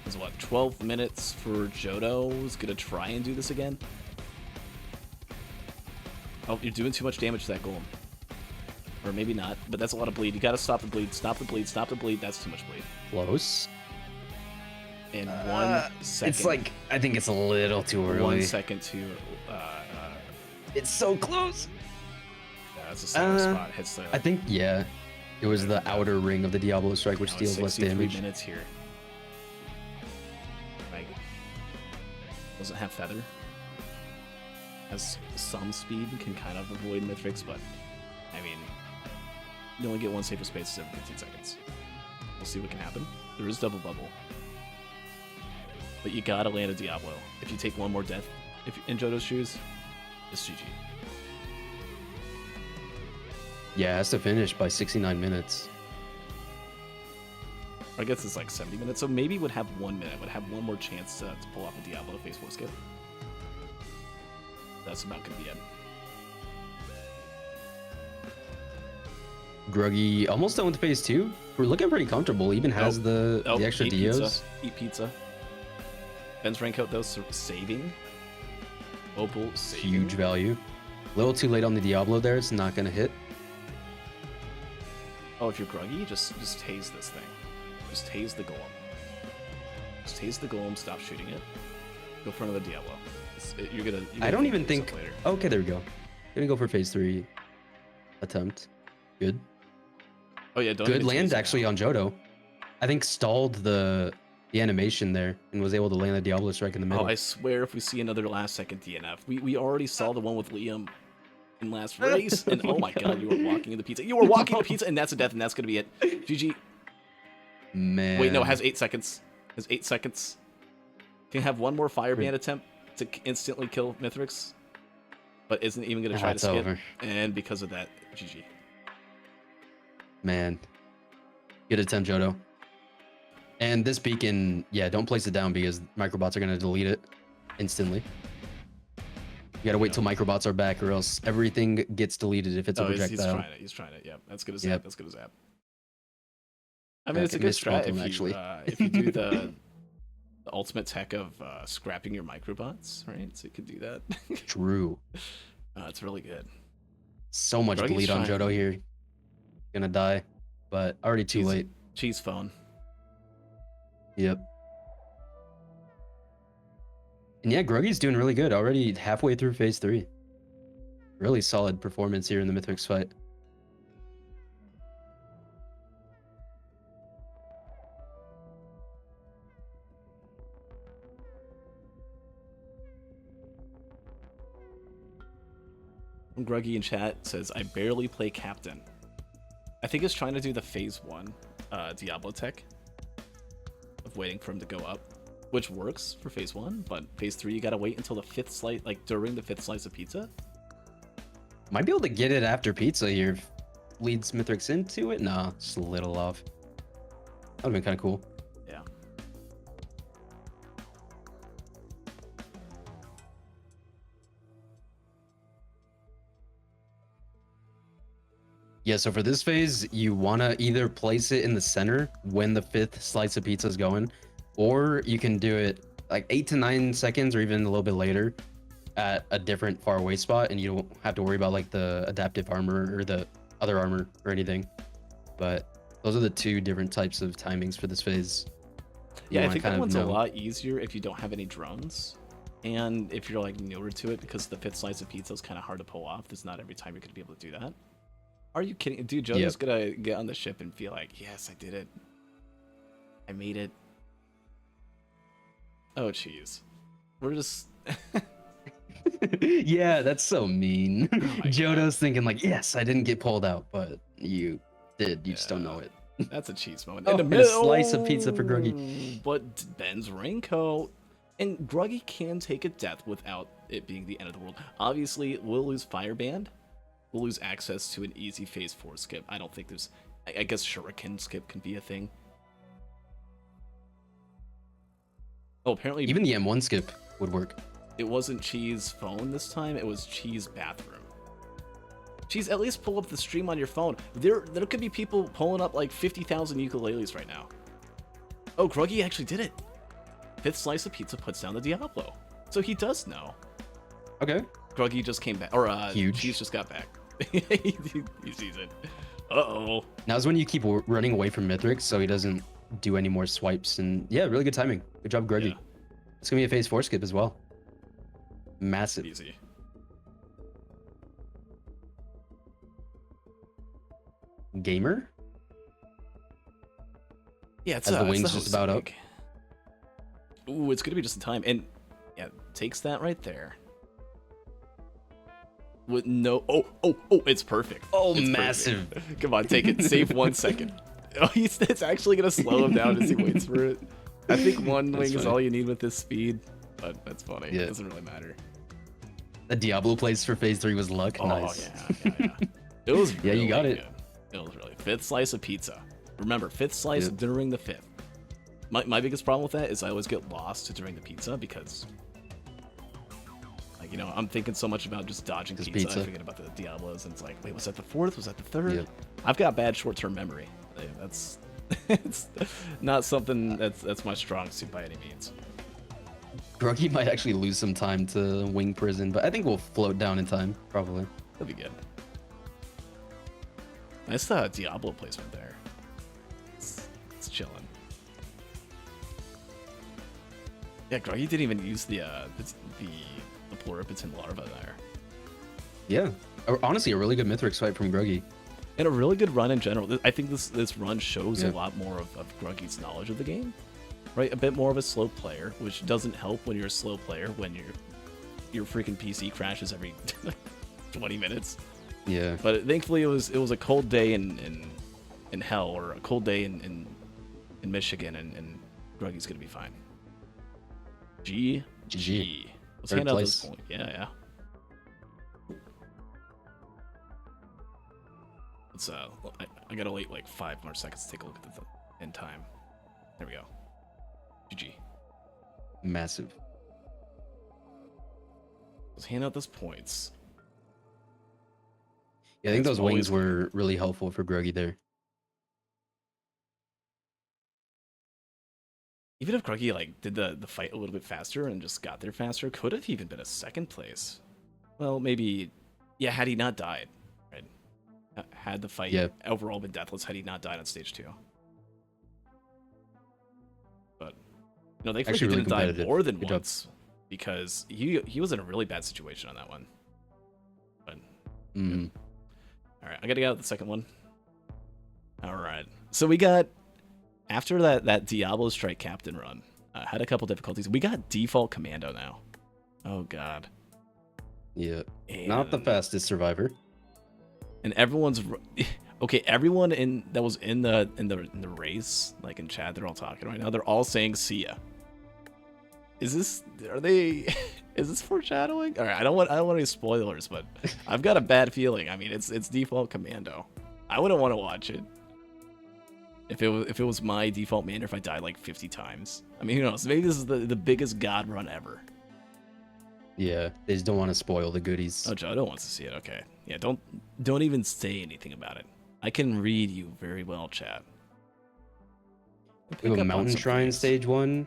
There's what, 12 minutes for Johto who's gonna try and do this again? Oh, you're doing too much damage to that golem. Or maybe not, but that's a lot of bleed. You gotta stop the bleed, stop the bleed, stop the bleed. That's too much bleed. Close. In 1 second. It's like, I think it's a little too early. 1 second to... it's so close! That's a solid spot. Hits the... I think, yeah. It was the outer ring of the Diablo Strike, which deals less damage. 3 minutes here. Like, doesn't have Feather. Has some speed, can kind of avoid Mithrix, but, I mean, you only get one safer space every 15 seconds. We'll see what can happen. There is double bubble. But you gotta land a Diablo. If you take one more death in Johto's shoes, it's GG. Yeah, it has to finish by 69 minutes. I guess it's like 70 minutes, so maybe it would have 1 minute, would have one more chance to pull off a Diablo phase 4 skip. That's about gonna be it. Gruggy almost done with phase 2. We're looking pretty comfortable. Even has the extra Dios. Eat pizza. Ben's raincoat though, saving. Opal saving. Huge value. A little too late on the Diablo there. It's not gonna hit. Oh, if you're Gruggy, just tase this thing. Just tase the golem. Just tase the golem. Stop shooting it. Go for another Diablo. You're gonna I don't even think. Later. Okay, there we go. Gonna go for phase 3 attempt. Good. Oh yeah, don't good land actually on Johto. I think stalled the animation there and was able to land the Diablo Strike in the middle. Oh, I swear if we see another last second DNF, we already saw the one with Liam in last race, and oh my god, you were walking in the pizza. You were walking in the pizza, and that's a death, and that's gonna be it. GG. Man. Wait, no, it has 8 seconds. It has 8 seconds. Can have one more Firebrand attempt to instantly kill Mithrix, but isn't even gonna try to skip. Over. And because of that, GG. Man. Good attempt, Johto. And this beacon, yeah, don't place it down because microbots are going to delete it instantly. You got to wait till microbots are back or else everything gets deleted if it's a projectile. He's trying it. Yeah, that's good as zap. That's good as zap. I mean, it's a good strat if you do the ultimate tech of scrapping your microbots, right? So you could do that. True. It's really good. So much bleed on Johto here. Gonna die, but already too late. Cheese phone. Yep. And yeah, Gruggy's doing really good. Already halfway through phase 3. Really solid performance here in the Mythics fight. Gruggy in chat says, I barely play Captain. I think it's trying to do the phase 1 Diablo tech of waiting for him to go up, which works for phase 1, but phase 3 you gotta wait until the 5th slice, like during the 5th slice of pizza. Might be able to get it after pizza here. Leads Mithrix into it? Nah, just a little off. That would've been kind of cool. Yeah. Yeah, so for this phase, you want to either place it in the center when the 5th slice of pizza is going, or you can do it like 8 to 9 seconds or even a little bit later at a different far away spot, and you don't have to worry about like the adaptive armor or the other armor or anything. But those are the 2 different types of timings for this phase. Yeah, I think that one's a lot easier if you don't have any drones. And if you're like newer to it, because the 5th slice of pizza is kind of hard to pull off. There's not every time you're going to be able to do that. Are you kidding? Dude, Joe's gonna get on the ship and feel like, yes, I did it. I made it. Oh, jeez. We're just... Yeah, that's so mean. Oh Jodo's thinking like, yes, I didn't get pulled out, but you did. You just don't know it. That's a cheese moment. Oh, In the and middle, a slice of pizza for Gruggy. But Ben's raincoat. And Gruggy can take a death without it being the end of the world. Obviously, we'll lose Fireband. We'll lose access to an easy phase 4 skip. I don't think there's... I guess Shuriken skip can be a thing. Oh, apparently... Even the M1 skip would work. It wasn't Cheese phone this time. It was Cheese bathroom. Cheese, at least pull up the stream on your phone. There could be people pulling up like 50,000 ukuleles right now. Oh, Gruggy actually did it. 5th slice of pizza puts down the Diablo. So he does know. Okay. Gruggy just came back. Or Huge. Cheese just got back. he sees it. Uh-oh. Now's when you keep running away from Mithrix so he doesn't do any more swipes. And yeah, really good timing. Good job, Gruggy. Yeah. It's going to be a phase 4 skip as well. Massive. Easy. Gamer? Yeah, it's As the it's wing's the just about up. Ooh, it's going to be just in time. And yeah, takes that right there. With no... Oh, it's perfect. Oh, It's massive. perfect. Come on, take it. Save 1 second. Oh, it's actually going to slow him down as he waits for it. I think 1 wing is all you need with this speed. But that's funny. Yeah. It doesn't really matter. The Diablo place for phase 3 was luck. Oh, Nice. yeah. It was Yeah, you got it. Good. It was really... 5th slice of pizza. Remember, 5th slice Yeah. during the 5th. My biggest problem with that is I always get lost during the pizza because... Like, you know, I'm thinking so much about just dodging pizza. I forget about the Diablos, and it's like, wait, was that the 4th? Was that the 3rd? Yep. I've got bad short-term memory. That's it's not something that's my strong suit by any means. Gruggy might actually lose some time to wing prison, but I think we'll float down in time, probably. That'd be good. Nice Diablo placement there. It's chilling. Yeah, Gruggy didn't even use the Pluripotent larva there. Yeah. Honestly, a really good Mithrix fight from Gruggy. And a really good run in general. I think this run shows a lot more of Gruggy's knowledge of the game. Right? A bit more of a slow player, which doesn't help when you're a slow player when your freaking PC crashes every 20 minutes. Yeah. But thankfully it was a cold day in hell, or a cold day in Michigan, and Gruggy's gonna be fine. GG. Let's hand out this point. Yeah. Let's I gotta wait like 5 more seconds to take a look at the end time. There we go. GG. Massive. Let's hand out those points. Yeah, I think those wings always were really helpful for Gruggy there. Even if Gruggy like did the fight a little bit faster and just got there faster, could have even been a 2nd place. Well, maybe, yeah, had he not died, right? Had the fight overall been deathless, had he not died on stage 2. But, you know, thankfully he didn't die more than once, because he was in a really bad situation on that one. But, all right, I gotta get out the second one. All right, so we got... After that Diablo Strike Captain run, had a couple difficulties. We got default commando now. Oh god. Yeah. Not the And- fastest survivor. And everyone's okay. Everyone that was in the race, like in chat, they're all talking right now. They're all saying "see ya." Is this? Are they? Is this foreshadowing? All right, I don't want any spoilers, but I've got a bad feeling. I mean, it's default commando. I wouldn't want to watch it. If it was my default commander, if I died like 50 times. I mean, who knows? Maybe this is the biggest god run ever. Yeah, they just don't want to spoil the goodies. Oh, Joe wants to see it. Okay, yeah. Don't even say anything about it. I can read you very well, chat. We have a Mountain Shrine stage 1.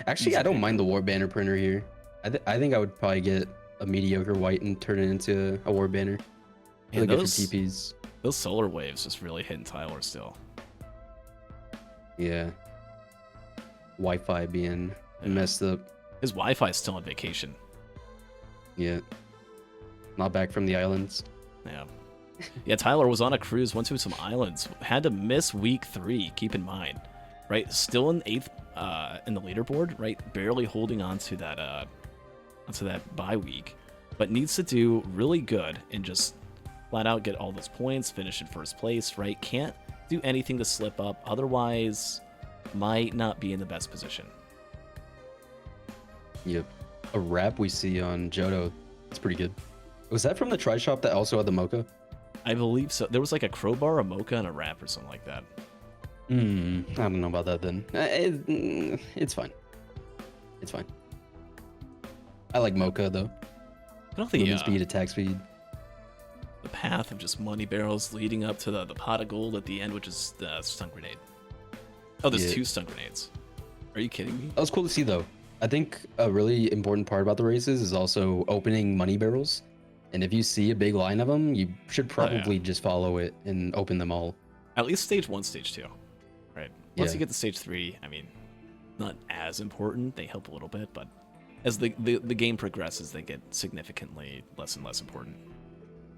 Actually, I don't mind the War Banner printer here. I think I would probably get a mediocre white and turn it into a War Banner. Really good for TPs. Those solar waves just really hitting Tyler still. Yeah. Wi-Fi being messed up. His Wi-Fi is still on vacation. Yeah. Not back from the islands. Yeah. Yeah, Tyler was on a cruise, went to some islands, had to miss week 3, keep in mind. Right? Still in 8th in the leaderboard, right? Barely holding on to that bye week, but needs to do really good and just flat out get all those points, finish in first place, right? Can't do anything to slip up, otherwise might not be in the best position. Yep. A wrap we see on Johto. It's pretty good. Was that from the Tri Shop that also had the mocha? I believe so. There was like a crowbar, a mocha, and a wrap or something like that. I don't know about that then. It's fine. It's fine. I like mocha though. I don't think speed, attack speed. The path of just money barrels leading up to the pot of gold at the end, which is the stun grenade. Oh, there's 2 stun grenades. Are you kidding me? That was cool to see though. I think a really important part about the races is also opening money barrels. And if you see a big line of them, you should probably just follow it and open them all. At least stage 1, stage 2. Right. Once Yeah. you get to stage 3, I mean, not as important. They help a little bit, but as the game progresses, they get significantly less and less important.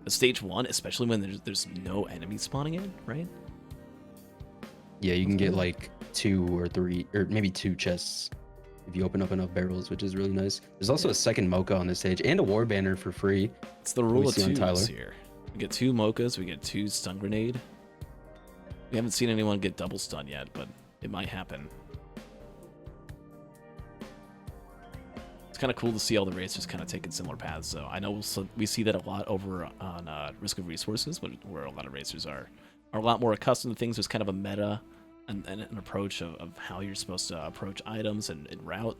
The stage 1, especially when there's no enemies spawning in, right? Yeah, you can get like 2 or 3, or maybe 2 chests if you open up enough barrels, which is really nice. There's also a second mocha on this stage and a war banner for free. It's the rule of see on 2s here. We get 2 mochas, we get 2 stun grenade. We haven't seen anyone get double stun yet, but it might happen. It's kind of cool to see all the racers kind of taking similar paths, though. I know we see that a lot over on Risk of Resources, where a lot of racers are a lot more accustomed to things. There's kind of a meta and an approach of how you're supposed to approach items and route,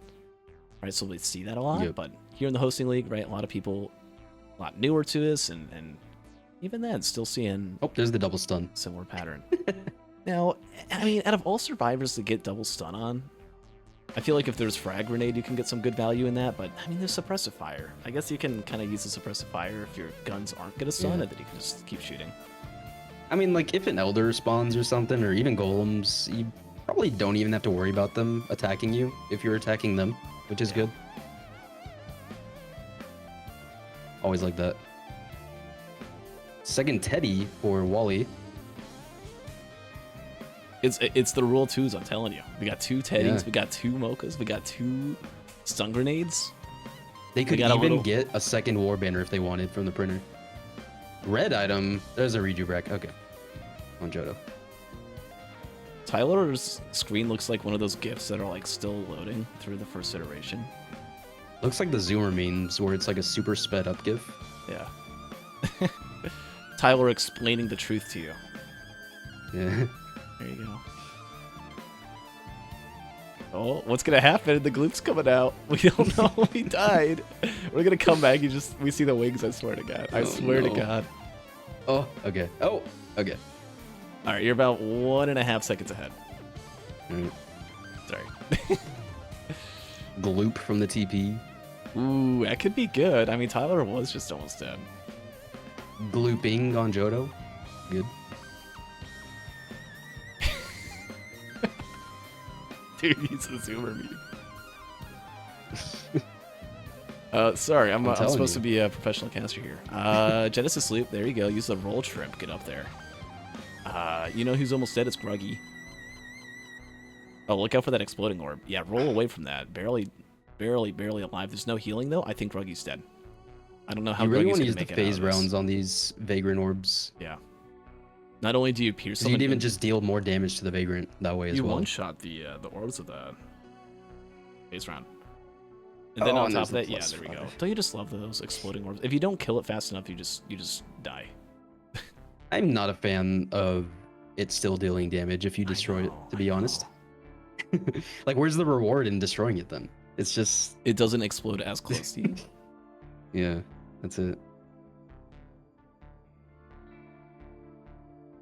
right? So we see that a lot. Yep. But here in the hosting league, right, a lot of people a lot newer to this, and even then, still seeing there's the double stun. Similar pattern. Now, I mean, out of all survivors to get double stun on, I feel like if there's frag grenade, you can get some good value in that. But I mean, there's suppressive fire. I guess you can kind of use the suppressive fire if your guns aren't gonna stun, and then you can just keep shooting. I mean, like if an elder spawns or something, or even golems, you probably don't even have to worry about them attacking you if you're attacking them, which is good. Always like that. Second Teddy for Wally. It's the rule of 2s, I'm telling you. We got 2 Teddies, Yeah. we got 2 mochas, we got 2 stun grenades. They could got a even little- get a second war banner if they wanted from the printer. Red item. There's a rejubrac. Okay. On Johto. Tyler's screen looks like one of those GIFs that are like still loading through the first iteration. Looks like the Zoomer memes where it's like a super sped up GIF. Yeah. Tyler explaining the truth to you. Yeah. There you go. Oh, what's gonna happen? The gloop's coming out. We don't know. He died. We're gonna come back. We see the wings. I swear to God. I swear to God. Oh, okay. Oh, okay. All right, you're about 1.5 seconds ahead. Mm. Sorry. Gloop from the TP. Ooh, that could be good. I mean, Tyler was just almost dead. Glooping on Johto. Good. Dude, he's a zoomer meme. Sorry, I'm supposed to be a professional caster here. Genesis Loop, there you go. Use the roll shrimp. Get up there. You know who's almost dead? It's Gruggy. Oh, look out for that exploding orb. Yeah, roll away from that. Barely alive. There's no healing, though. I think Gruggy's dead. I don't know how You really Gruggy's want to gonna use the make it out of phase this. rounds on these Vagrant orbs. Yeah. Not only do you pierce 'Cause them, you'd even just deal more damage to the Vagrant that way as you well. one-shot the orbs of the phase round. And then Oh, on and top there's of the that, yeah, there we go. +5. Don't you just love those exploding orbs? If you don't kill it fast enough, you just die. I'm not a fan of it still dealing damage if you I destroy know, it, to be I honest. know. Like, where's the reward in destroying it then? It's just, It doesn't explode as close to you. yeah, that's it.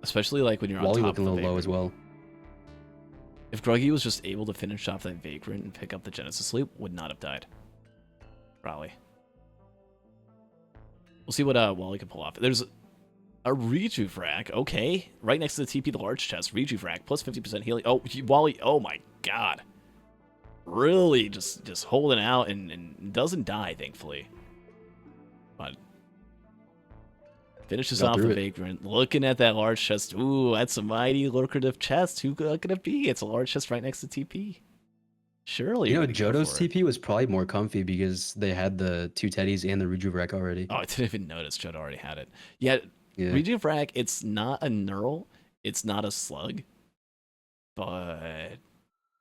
Especially like when you're on Wally top looking of a the little low Vagrant. as well. If Gruggy was just able to finish off that Vagrant and pick up the Genesis Loop, would not have died. Probably. We'll see what Wally can pull off. There's a Rejuvac, okay. Right next to the TP, the large chest. Rejuvac, plus 50% healing. Oh, Wally, oh my god. Really just holding out and doesn't die, thankfully. But finishes Got off the through it. Vagrant. Looking at that large chest. Ooh, that's a mighty lucrative chest. Who could it be? It's a large chest right next to TP. Surely You know, you're gonna go Johto's for it. TP was probably more comfy because they had the 2 teddies and the Rejuvac already. Oh, I didn't even notice Johto already had it. Yeah, Yeah. Rejuvac, it's not a Neural. It's not a Slug. But,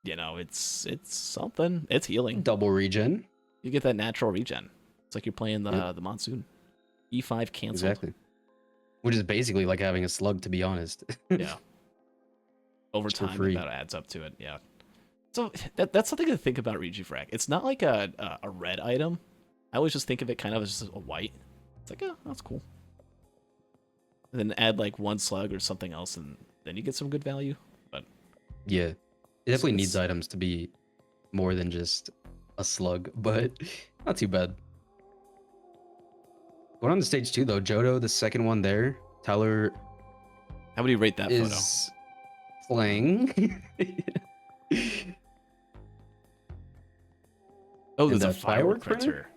you know, it's something. It's healing. Double regen. You get that natural regen. It's like you're playing the Yep. the Monsoon. E5 canceled. Exactly. Which is basically like having a slug, to be honest. Yeah. Over Just for time, free. it about adds up to it. Yeah. So that's something to think about Rejuvac. It's not like a red item. I always just think of it kind of as just a white. It's like, oh, that's cool. And then add like one slug or something else, and then you get some good value. But Yeah. It definitely needs it's- items to be more than just a slug, but not too bad. Going on to stage 2 though, Johto, the second one there. Tyler how would you rate that photo? is playing. Oh, and there's a the firework firework printer.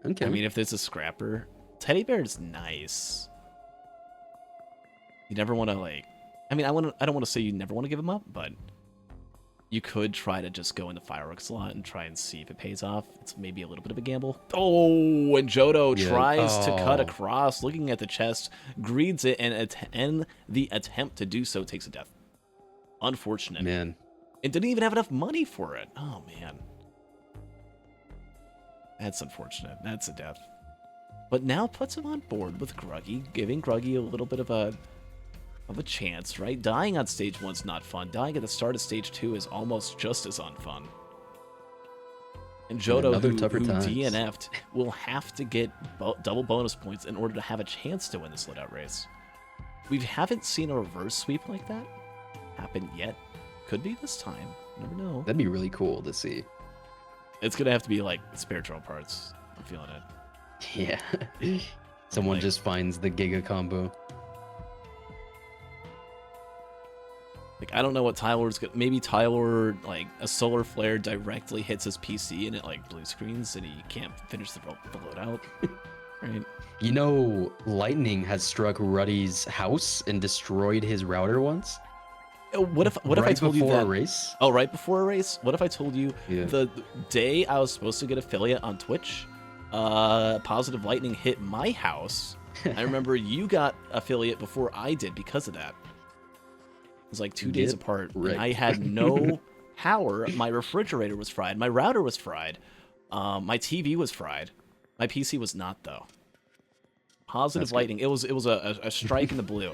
Okay. I mean, if there's a scrapper, teddy bear is nice. You never want to like. I mean, I don't want to say you never want to give them up, but you could try to just go in the fireworks slot and try and see if it pays off. It's maybe a little bit of a gamble. Oh, and Johto Yeah. tries to cut Oh. across, looking at the chest, greeds it, and the attempt to do so takes a death. Unfortunate. Man. It didn't even have enough money for it. Oh man. That's unfortunate. That's a death. But now puts him on board with Gruggy, giving Gruggy a little bit of a chance, right? Dying on stage 1's not fun. Dying at the start of stage 2 is almost just as unfun. And Johto, Another who tougher times. DNF'd, will have to get double bonus points in order to have a chance to win this loadout race. We haven't seen a reverse sweep like that happen yet. Could be this time. Never know. That'd be really cool to see. It's gonna have to be like spiritual parts. I'm feeling it. Yeah. Someone Like- just finds the Giga combo. Like, I don't know what Tyler's gonna. Maybe Tyler, like, a solar flare directly hits his PC and it, like, blue screens and he can't finish the loadout. Right? You know, lightning has struck Ruddy's house and destroyed his router once. What if I Right told you before that? a race? Oh, right before a race? What if I told you Yeah. the day I was supposed to get affiliate on Twitch, Positive Lightning hit my house. I remember you got affiliate before I did because of that. It was like 2 days Get apart. wrecked. And I had no power. My refrigerator was fried. My router was fried. My TV was fried. My PC was not, though. Positive That's good. Lightning. It was a strike in the blue,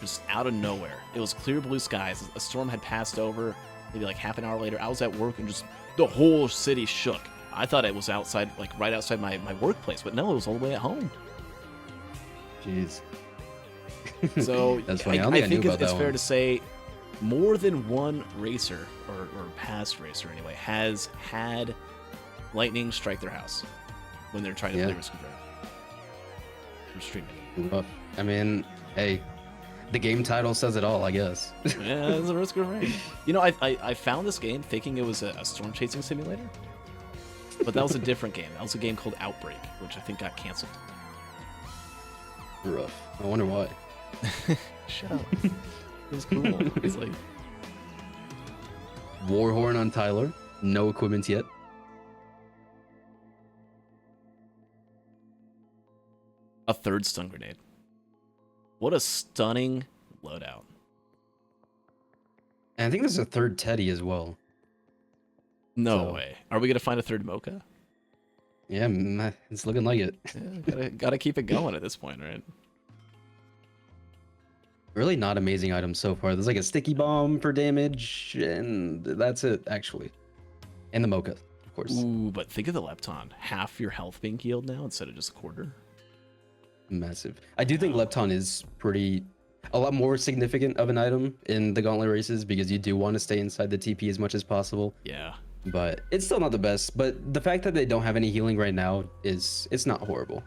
just out of nowhere. It was clear blue skies. A storm had passed over. Maybe like half an hour later, I was at work and just the whole city shook. I thought it was outside, like right outside my workplace, but no, it was all the way at home. Jeez. So That's funny. I I, don't I think I knew think about it's that fair one. to say more than one racer, or past racer anyway, has had lightning strike their house when they're trying to Yeah. play Risk of Rain. Or streaming. Well, I mean, hey, the game title says it all, I guess. Yeah, it's a Risk of Rain. You know, I found this game thinking it was a storm chasing simulator, but that was a different game. That was a game called Outbreak, which I think got canceled. Rough. I wonder why. Shut up. It was cool. It's like, Warhorn on Tyler. No equipment yet. A third stun grenade. What a stunning loadout. And I think there's a third Teddy as well. No way. Are we going to find a third Mocha? Yeah, it's looking like it. Yeah, gotta keep it going at this point, right? Really not amazing items so far. There's like a sticky bomb for damage, and that's it, actually. And the Mocha, of course. Ooh, but think of the Lepton. Half your health being healed now instead of just a quarter. Massive. I do think Lepton is a lot more significant of an item in the Gauntlet races because you do want to stay inside the TP as much as possible. Yeah. But it's still not the best. But the fact that they don't have any healing right now it's not horrible.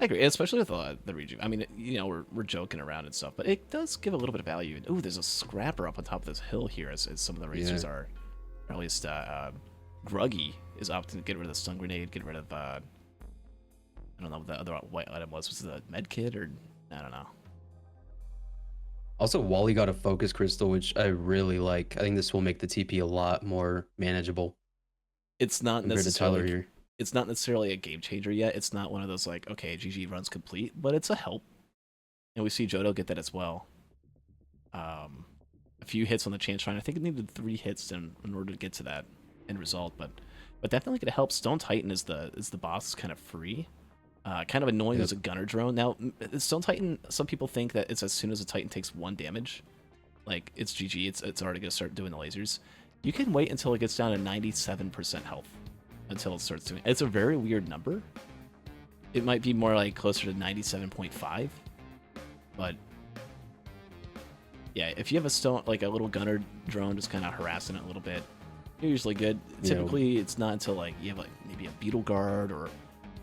I agree, especially with the rejuve. I mean, you know, we're joking around and stuff, but it does give a little bit of value. Ooh, there's a scrapper up on top of this hill here, as some of the racers are. Or at least Gruggy is opting to get rid of the stun grenade, get rid of I don't know what the other white item was. Was it a med kit or I don't know. Also, Wally got a focus crystal, which I really like. I think this will make the TP a lot more manageable. It's not compared to Tyler here. It's not necessarily a game changer yet. It's not one of those like, okay, GG runs complete, but it's a help. And we see Johto get that as well. A few hits on the chance shrine. I think it needed 3 hits in order to get to that end result, but definitely gonna help. Stone Titan is the boss, kind of free. Kind of annoying as a gunner drone. Now, Stone Titan, some people think that it's as soon as a Titan takes 1 damage, like it's GG, it's already gonna start doing the lasers. You can wait until it gets down to 97% health until it starts doing. It's a very weird number. It might be more like closer to 97.5, but yeah, if you have a little gunner drone just kind of harassing it a little bit, you're usually good. Yeah. Typically, it's not until like you have like maybe a beetle guard or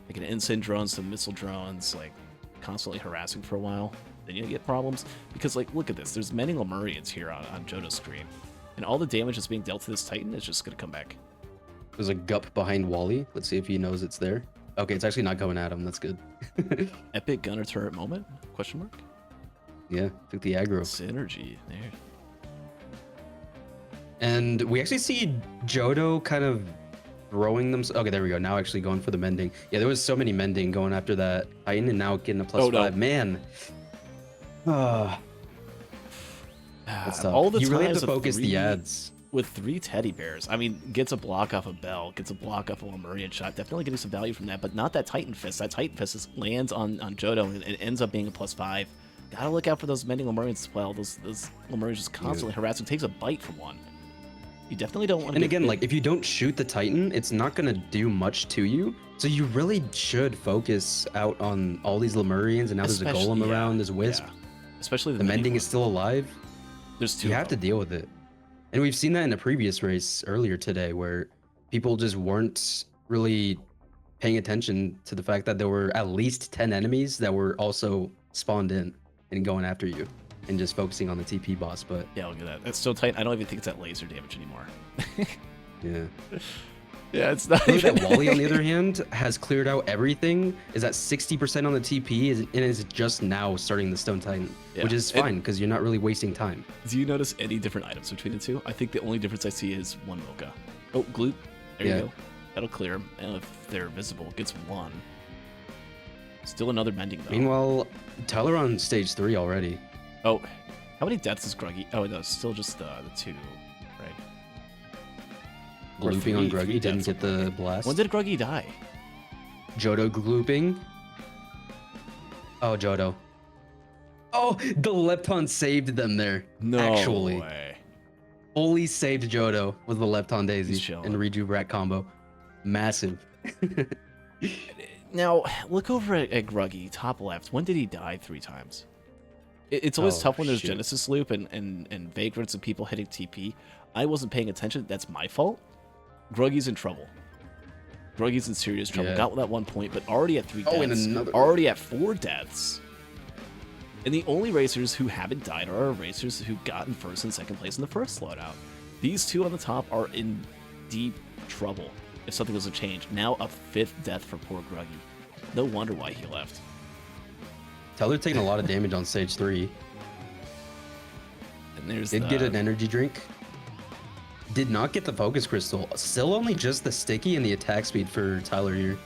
like an instant drone, some missile drones, like constantly harassing for a while, then you get problems. Because like, look at this, there's many Lemurians here on Johto's screen, and all the damage that's being dealt to this Titan is just gonna come back. There's a gup behind Wally. Let's see if he knows it's there. Okay, it's actually not going at him. That's good. Epic gunner turret moment? Question mark? Yeah, took the aggro. Synergy there. And we actually see Johto kind of throwing them. Okay, there we go. Now actually going for the mending. Yeah, there was so many mending going after that Titan, and now getting a +5. No. Man. All the you really have times to focus the ads. With 3 teddy bears. I mean, gets a block off a Bell, gets a block off a Lemurian shot. Definitely getting some value from that, but not that Titan Fist. That Titan Fist lands on Johto, and it ends up being a +5. Gotta look out for those mending Lemurians as well. Those Lemurians just constantly harassing. Takes a bite from one. You definitely don't want to. And again, like if you don't shoot the Titan, it's not gonna do much to you. So you really should focus out on all these Lemurians, and now there's a Golem around, there's a Wisp. Yeah. Especially the mending is still alive. There's 2. You have to deal with it. And we've seen that in a previous race earlier today where people just weren't really paying attention to the fact that there were at least 10 enemies that were also spawned in and going after you and just focusing on the TP boss. But yeah, look at that. That's so tight. I don't even think it's at laser damage anymore. Yeah. Yeah, it's not Look even... that Wally, on the other hand, has cleared out everything, is at 60% on the TP, and is just now starting the Stone Titan, which is fine, because you're not really wasting time. Do you notice any different items between the two? I think the only difference I see is 1 Mocha. Oh, Glute. There you go. That'll clear them. And if they're visible, gets 1. Still another mending, though. Meanwhile, Tyler on stage 3 already. Oh, how many deaths is Gruggy? Oh, no, still just the 2, right? Glooping on Gruggy, didn't get the blast. When did Gruggy die? Johto glooping. Oh, Johto. Oh, the Lepton saved them there. No actually. way. Fully saved Johto with the Lepton Daisy and Rejuve combo. Massive. Now, look over at Gruggy, top left. When did he die 3 times? It's always tough when there's Genesis Loop and Vagrants and people hitting TP. I wasn't paying attention. That's my fault. Gruggy's in trouble. Gruggy's in serious trouble. Yeah. Got that 1 point, but already at 3 deaths. And another. Already at 4 deaths. And the only racers who haven't died are our racers who got in 1st and 2nd place in the first loadout. These 2 on the top are in deep trouble if something was to change. Now a 5th death for poor Gruggy. No wonder why he left. Tyler taking a lot of damage on stage 3. And there's Did get an energy drink. Did not get the focus crystal. Still only just the sticky and the attack speed for Tyler here.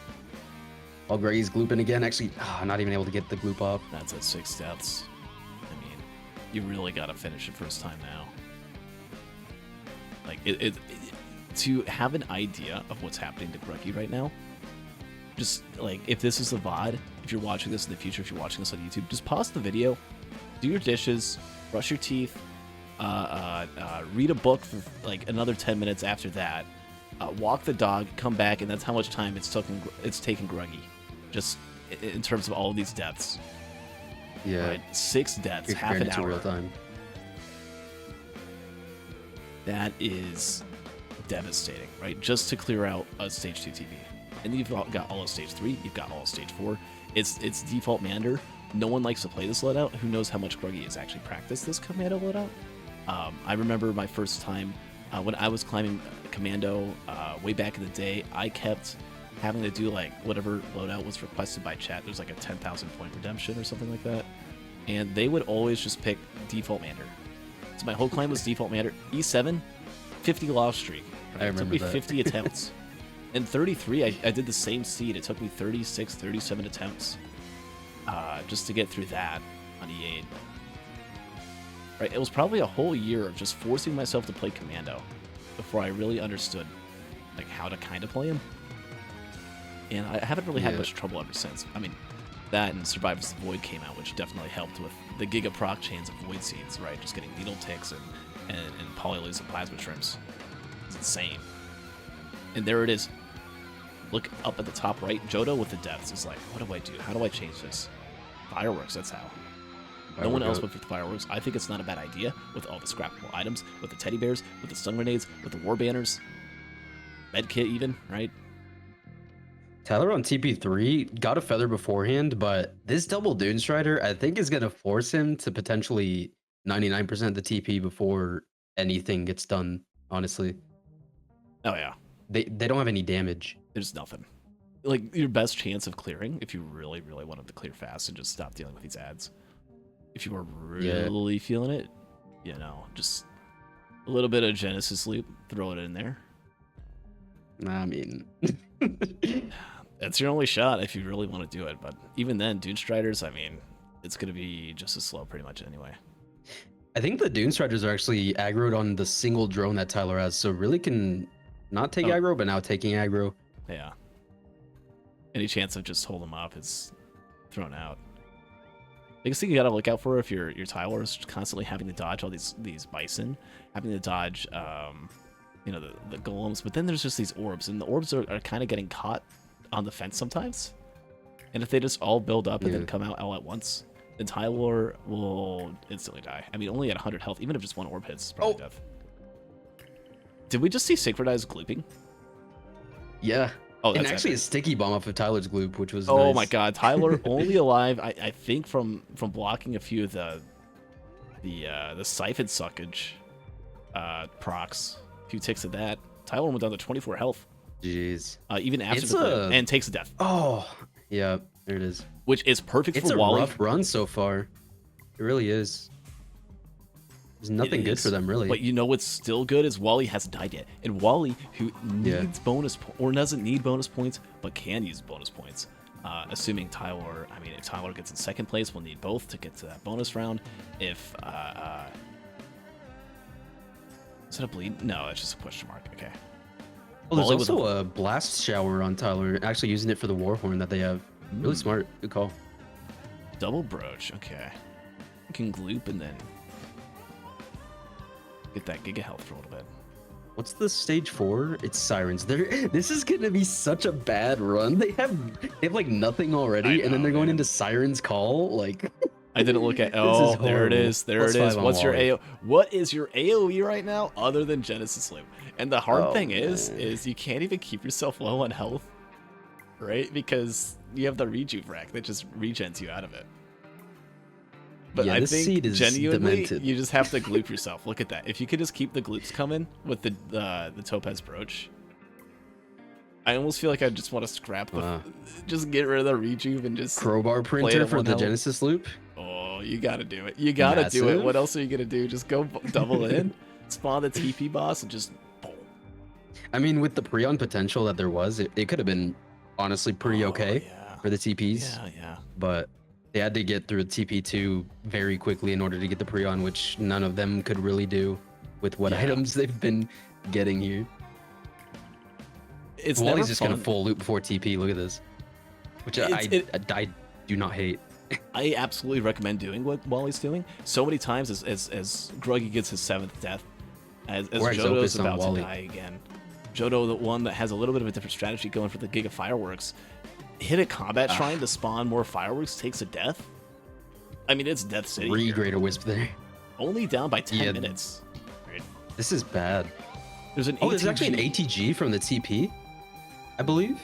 Oh, Gray's glooping again. Actually, not even able to get the gloop off. That's at 6 deaths. I mean, you really got to finish it first time now. Like, to have an idea of what's happening to Gruggy right now, just, like, if this is a VOD, if you're watching this in the future, if you're watching this on YouTube, just pause the video, do your dishes, brush your teeth, read a book for, like, another 10 minutes after that, walk the dog, come back, and that's how much time it's taken Gruggy. Just in terms of all of these deaths. Yeah. Right? 6 deaths, You're half an to hour. real time. That is devastating, right? Just to clear out a stage 2 TP. And you've got all of stage 3, you've got all of stage 4. It's default Mander. No one likes to play this loadout. Who knows how much Gruggy has actually practiced this Commando loadout? I remember my first time when I was climbing Commando way back in the day, I kept having to do like whatever loadout was requested by chat. There's like a 10,000 point redemption or something like that. And they would always just pick default Mander. So my whole climb was default Mander. E7, 50 loss streak. Right? I remember It took me that. 50 attempts. In 33, I did the same seed. It took me 36, 37 attempts just to get through that on E8. Right? It was probably a whole year of just forcing myself to play Commando before I really understood like how to kind of play him. And I haven't really had much trouble ever since. I mean, that and Survivors the Void came out, which definitely helped with the Giga proc chains of Void Seeds, right? Just getting needle ticks and polylase and plasma shrimps. It's insane. And there it is. Look up at the top right. Jodo with the deaths is like, what do I do? How do I change this? Fireworks, that's how. No one else went for the fireworks. I think it's not a bad idea with all the scrappable items, with the teddy bears, with the stun grenades, with the war banners, medkit even, right? Tyler on TP3 got a feather beforehand, but this double Dune Strider, I think, is going to force him to potentially 99% the TP before anything gets done, honestly. Oh, yeah. They don't have any damage. There's nothing. Like, your best chance of clearing, if you really, really wanted to clear fast and just stop dealing with these ads, if you were really feeling it, you know, just a little bit of Genesis loop, throw it in there. I mean... That's your only shot if you really want to do it. But even then, Dune Striders, I mean, it's going to be just as slow pretty much anyway. I think the Dune Striders are actually aggroed on the single drone that Tyler has, so really can not take aggro, but now taking aggro. Yeah. Any chance of just hold them up is thrown out. Biggest thing you got to look out for if your Tyler is constantly having to dodge all these bison, having to dodge, you know, the golems, but then there's just these orbs, and the orbs are kind of getting caught on the fence sometimes, and if they just all build up and then come out all at once, then Tyler will instantly die. I mean, only at 100 health, even if just one orb hits, probably death. Did we just see synchronized glooping? Yeah. Oh, that's and actually a sticky bomb off of Tyler's gloop, which was oh nice. my god, Tyler only alive, I think from blocking a few of the siphon suckage procs, a few ticks of that. Tyler went down to 24 health. Jeez. Even after the blip, and takes a death. Oh, yeah, there it is. Which is perfect for It's Wally. a rough run so far. It really is. There's nothing good for them, really. But you know what's still good is Wally hasn't died yet. And Wally, who needs bonus or doesn't need bonus points, but can use bonus points. Assuming Tyler, I mean, if Tyler gets in second place, we'll need both to get to that bonus round. If, is it a bleed? No, it's just a question mark. Okay. Well, there's Wally also a blast shower on Tyler, actually using it for the Warhorn that they have. Really smart. Good call. Double broach. Okay. You can gloop and then get that giga health for a little bit. What's the stage 4? It's Sirens. This is gonna be such a bad run. They have like nothing already, and then they're going into Sirens Call. Like, I didn't look at. Oh, there it is. There it is. What's your Wally. AO? What is your AOE right now, other than Genesis Loop? And the hard thing is you can't even keep yourself low on health, right? Because you have the rejuve rack that just regens you out of it. But yeah, I this think seed is genuinely, demented. you just have to gloop yourself. Look at that. If you could just keep the gloops coming with the Topaz brooch, I almost feel like I just want to scrap the, just get rid of the rejuve and just crowbar printer for the health. Genesis loop. Oh, you gotta do it. You gotta do it. What else are you gonna do? Just go double in, spawn the TP boss, and just boom. I mean, with the Prion potential that there was, it could have been honestly pretty okay. Yeah. for the TPs. Yeah. But they had to get through TP2 very quickly in order to get the Prion, which none of them could really do with what items they've been getting here. It's Wally's never just fun. gonna full loop before TP. Look at this, which I do not hate. I absolutely recommend doing what Wally's doing. So many times as Gruggy gets his 7th death, as Johto's about to die again. Johto, the one that has a little bit of a different strategy going for the Giga Fireworks, hit a combat shrine to spawn more fireworks, takes a death. I mean, it's Death City. 3 Greater Wisp there. Only down by 10 minutes. Right. This is bad. There's there's actually an ATG from the TP, I believe.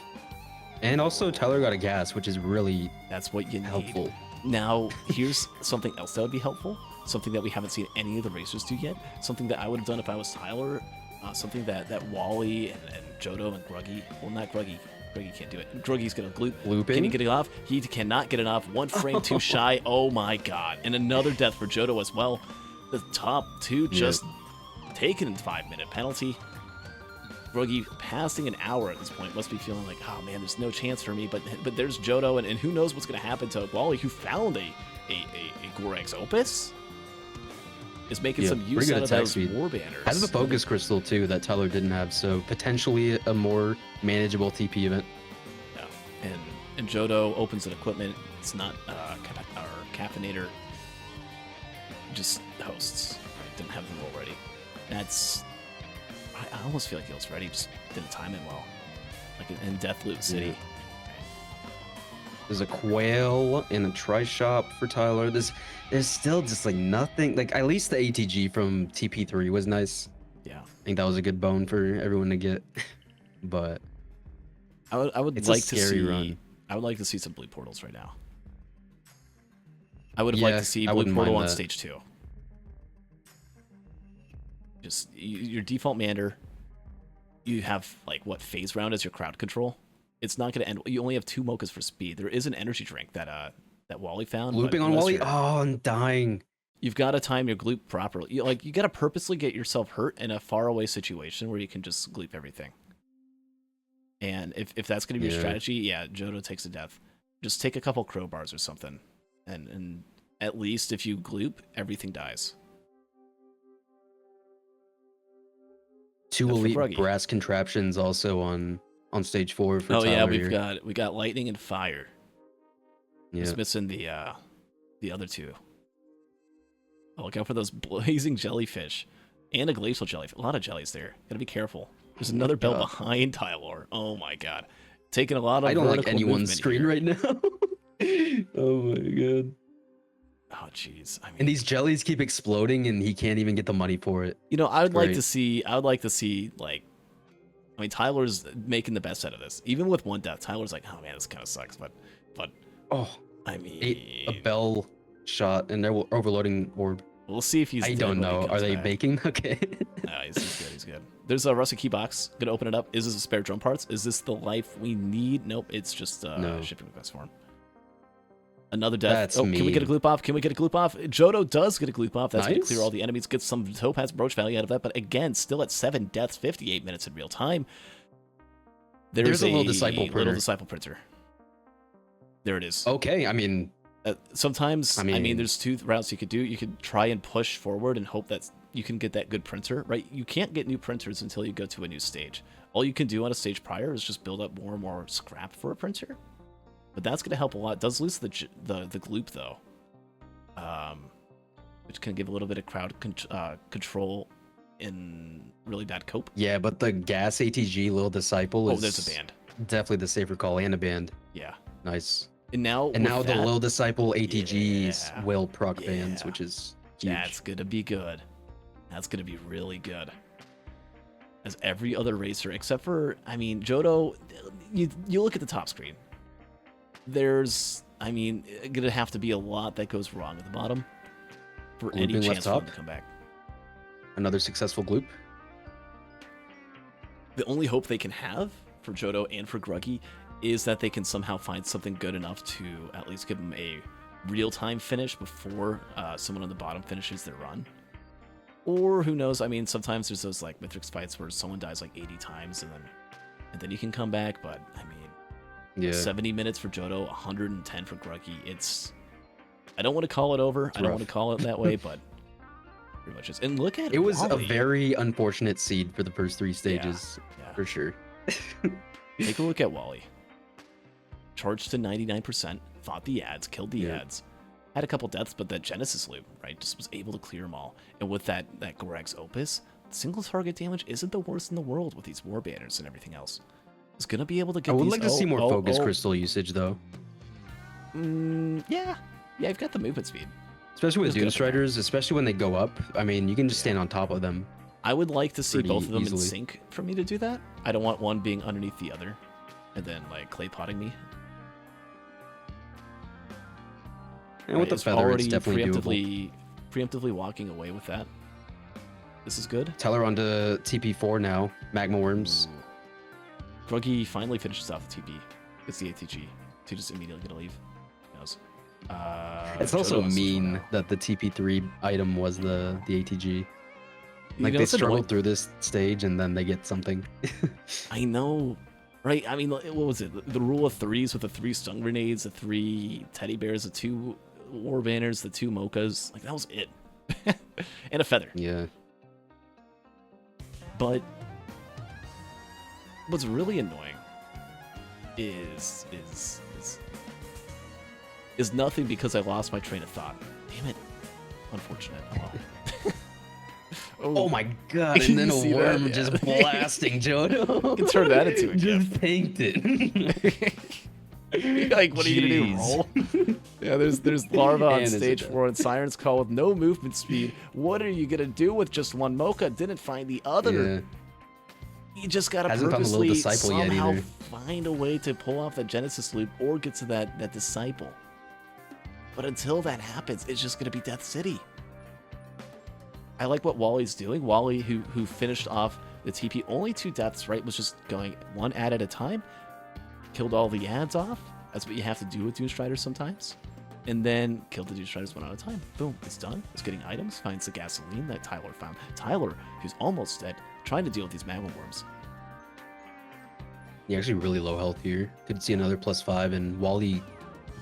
And also Tyler got a gas, which is really that's what you helpful. Need. Now, here's something else that would be helpful. Something that we haven't seen any of the racers do yet. Something that I would have done if I was Tyler. Something that Wally and Johto and Gruggy, well, not Gruggy. Gruggy can't do it. Gruggy's gonna looping. Can he get it off? He cannot get it off. 1 frame too shy. Oh my god! And another death for Johto as well. The top 2 just taken in 5-minute penalty. Gruggy passing an hour at this point must be feeling like, oh man, there's no chance for me. But there's Johto, and who knows what's gonna happen to Wally, who found a Gorex Opus. Is making some use out of those war banners. Has the focus crystal too that Tyler didn't have, so potentially a more manageable TP event. Yeah, and Johto opens an equipment. It's not our caffeinator, just hosts. Right? Didn't have them already. That's I almost feel like he was ready, just didn't time it well. Like in Deathloop City. Yeah. There's a quail and a tri-shop for Tyler. There's still just like nothing. Like at least the ATG from TP3 was nice. Yeah, I think that was a good bone for everyone to get. But I would like to see run. I would like to see some blue portals right now. I would have liked to see blue portal on stage 2. Just your default Mander. You have like what phase round as your crowd control. It's not going to end. You only have 2 mochas for speed. There is an energy drink that Wally found. Looping on Wally? Oh, I'm dying. You've got to time your gloop properly. You got to purposely get yourself hurt in a faraway situation where you can just gloop everything. And if that's going to be your strategy, Johto takes a death. Just take a couple crowbars or something. And at least if you gloop, everything dies. 2 elite brass contraptions also on stage 4 for Tyler. Oh yeah, we got lightning and fire. Yeah. Just missing the other 2. Oh, look out for those blazing jellyfish and a glacial jellyfish. A lot of jellies there. Gotta be careful. There's another bell behind Tyler. Oh my god, taking a lot of. I don't like anyone's screen here. Right now. Oh my god. Oh jeez. I mean, and these jellies keep exploding, and he can't even get the money for it. You know, I would like to see like. I mean, Tyler's making the best out of this. Even with 1 death, Tyler's like, oh man, this kind of sucks. But I mean, a bell shot and they're overloading orb. We'll see if he's. I don't know. Are they baking? Okay. No, he's good. He's good. There's a rusty key box. Gonna open it up. Is this a spare drum parts? Is this the life we need? Nope. It's just shipping request form. Another death. That's mean. Can we get a gloop off? Johto does get a gloop off. That's going to clear all the enemies. Get some topaz brooch value out of that. But again, still at 7 deaths, 58 minutes in real time. There's a little disciple printer. There it is. Okay, I mean... sometimes, I mean, there's 2 routes you could do. You could try and push forward and hope that you can get that good printer, right? You can't get new printers until you go to a new stage. All you can do on a stage prior is just build up more and more scrap for a printer. But that's going to help a lot. It does lose the gloop, though. Which can give a little bit of crowd control in really bad cope. Yeah, but the gas ATG Little Disciple is... Oh, there's a band. Definitely the safer call, and a band. Yeah. Nice. And now the Little Disciple ATGs will proc bands, which is huge. That's going to be good. That's going to be really good. As every other racer, except for, I mean, Johto, you look at the top screen. There's, I mean, gonna have to be a lot that goes wrong at the bottom for any chance for them to come back. Another successful gloop. The only hope they can have for Johto and for Gruggy is that they can somehow find something good enough to at least give them a real-time finish before someone on the bottom finishes their run. Or who knows? I mean, sometimes there's those like Mythrix fights where someone dies like 80 times and then you can come back. But I mean, Yeah. 70 minutes for Johto, 110 for Gruggy. I don't want to call it over. I don't want to call it that way, but pretty much is. And look at it was Wally. a very unfortunate seed for the first 3 stages, Yeah. for sure. Take a look at Wally. Charged to 99%, fought the ads, killed the ads, had a couple deaths, but that Genesis loop, right, just was able to clear them all. And with that Gorex Opus, single target damage isn't the worst in the world with these war banners and everything else. It's gonna be able to get. I would like to see more focus crystal usage though. Yeah, I've got the movement speed. Especially with Dune Striders, especially when they go up. I mean, you can just stand on top of them. I would like to see both of them in sync for me to do that. I don't want one being underneath the other, and then like clay potting me. And with the feather, it's definitely preemptively walking away with that. This is good. Tyler onto TP4 now. Magma Worms. Ooh. Gruggy finally finishes off the TP. It's the ATG. So just immediately gonna leave. Who knows? It's also mean that the TP3 item was the ATG. Like they struggled through this stage and then they get something. I know, right? I mean, what was it? The rule of threes with the 3 stun grenades, the 3 teddy bears, the 2 war banners, the 2 mochas. Like that was it, and a feather. Yeah. But what's really annoying is nothing because I lost my train of thought. Damn it. Unfortunate. Oh my god, and then a worm just blasting Johto. You can turn that into a just gift. tanked it. Like, what are you gonna do? Roll? Yeah, there's Larva on stage 4 and Siren's Call with no movement speed. What are you gonna do with just one Mocha? Didn't find the other. Yeah. You just gotta purposely somehow find a way to pull off that Genesis loop or get to that disciple. But until that happens, it's just gonna be Death City. I like what Wally's doing. Wally, who finished off the TP, only 2 deaths, right? Was just going 1 ad at a time. Killed all the ads off. That's what you have to do with Dune Striders sometimes. And then killed the Dune Striders 1 at a time. Boom, it's done. It's getting items. Finds the gasoline that Tyler found. Tyler, who's almost dead, trying to deal with these magma worms. Yeah, actually really low health here. Could see another +5, and Wally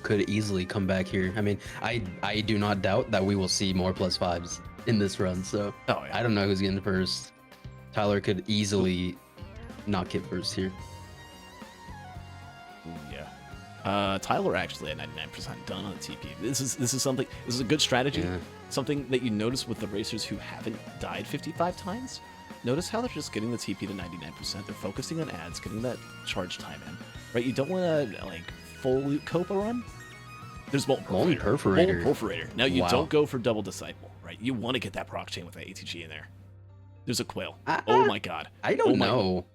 could easily come back here. I mean, I do not doubt that we will see more +5s in this run, so I don't know who's getting first. Tyler could easily not get first here. Ooh, yeah. Tyler actually at 99% done on the TP. This is a good strategy. Yeah. Something that you notice with the racers who haven't died 55 times. Notice how they're just getting the TP to 99%. They're focusing on ads, getting that charge time in. Right? You don't want to like full loot Copa run. There's Molten Perforator. Now you don't go for double disciple, right? You want to get that proc chain with that ATG in there. There's a quail. Oh my god. I don't know.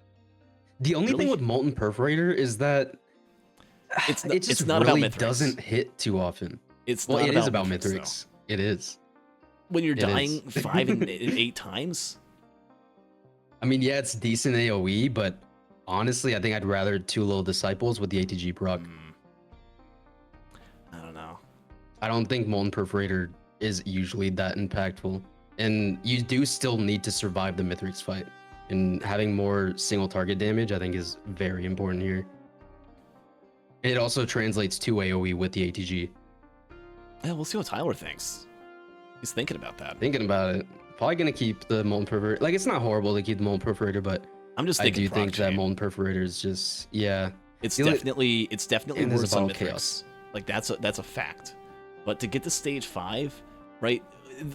The only thing with Molten Perforator is that it just not really about doesn't hit too often. It is about Mithrix. It is. When you're dying 5 and 8 times. I mean, yeah, it's decent AoE, but honestly, I think I'd rather 2 little disciples with the ATG proc. I don't know. I don't think Molten Perforator is usually that impactful. And you do still need to survive the Mithrix fight. And having more single target damage, I think, is very important here. And it also translates to AoE with the ATG. Yeah, we'll see what Tyler thinks. He's thinking about that. Thinking about it. Probably going to keep the Molten Perforator. Like, it's not horrible to keep the Molten Perforator, but I'm just thinking I do think that Molten Perforator is just, yeah. It's definitely worse on Mithrix. Chaos. Like, that's a fact. But to get to stage 5, right?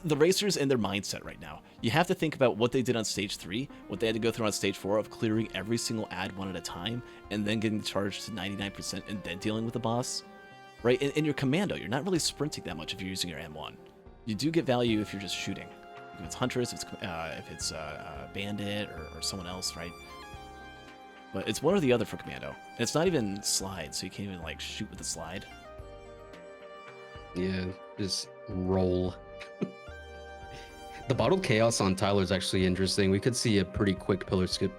The racers and their mindset right now. You have to think about what they did on stage 3, what they had to go through on stage 4 of clearing every single ad 1 at a time, and then getting charged to 99% and then dealing with the boss. Right? In your commando, you're not really sprinting that much if you're using your M1. You do get value if you're just shooting. If it's Huntress, if it's Bandit or someone else, right? But it's one or the other for commando. And it's not even slide, so you can't even like shoot with the slide. Yeah, just roll. The bottled chaos on Tyler is actually interesting. We could see a pretty quick pillar skip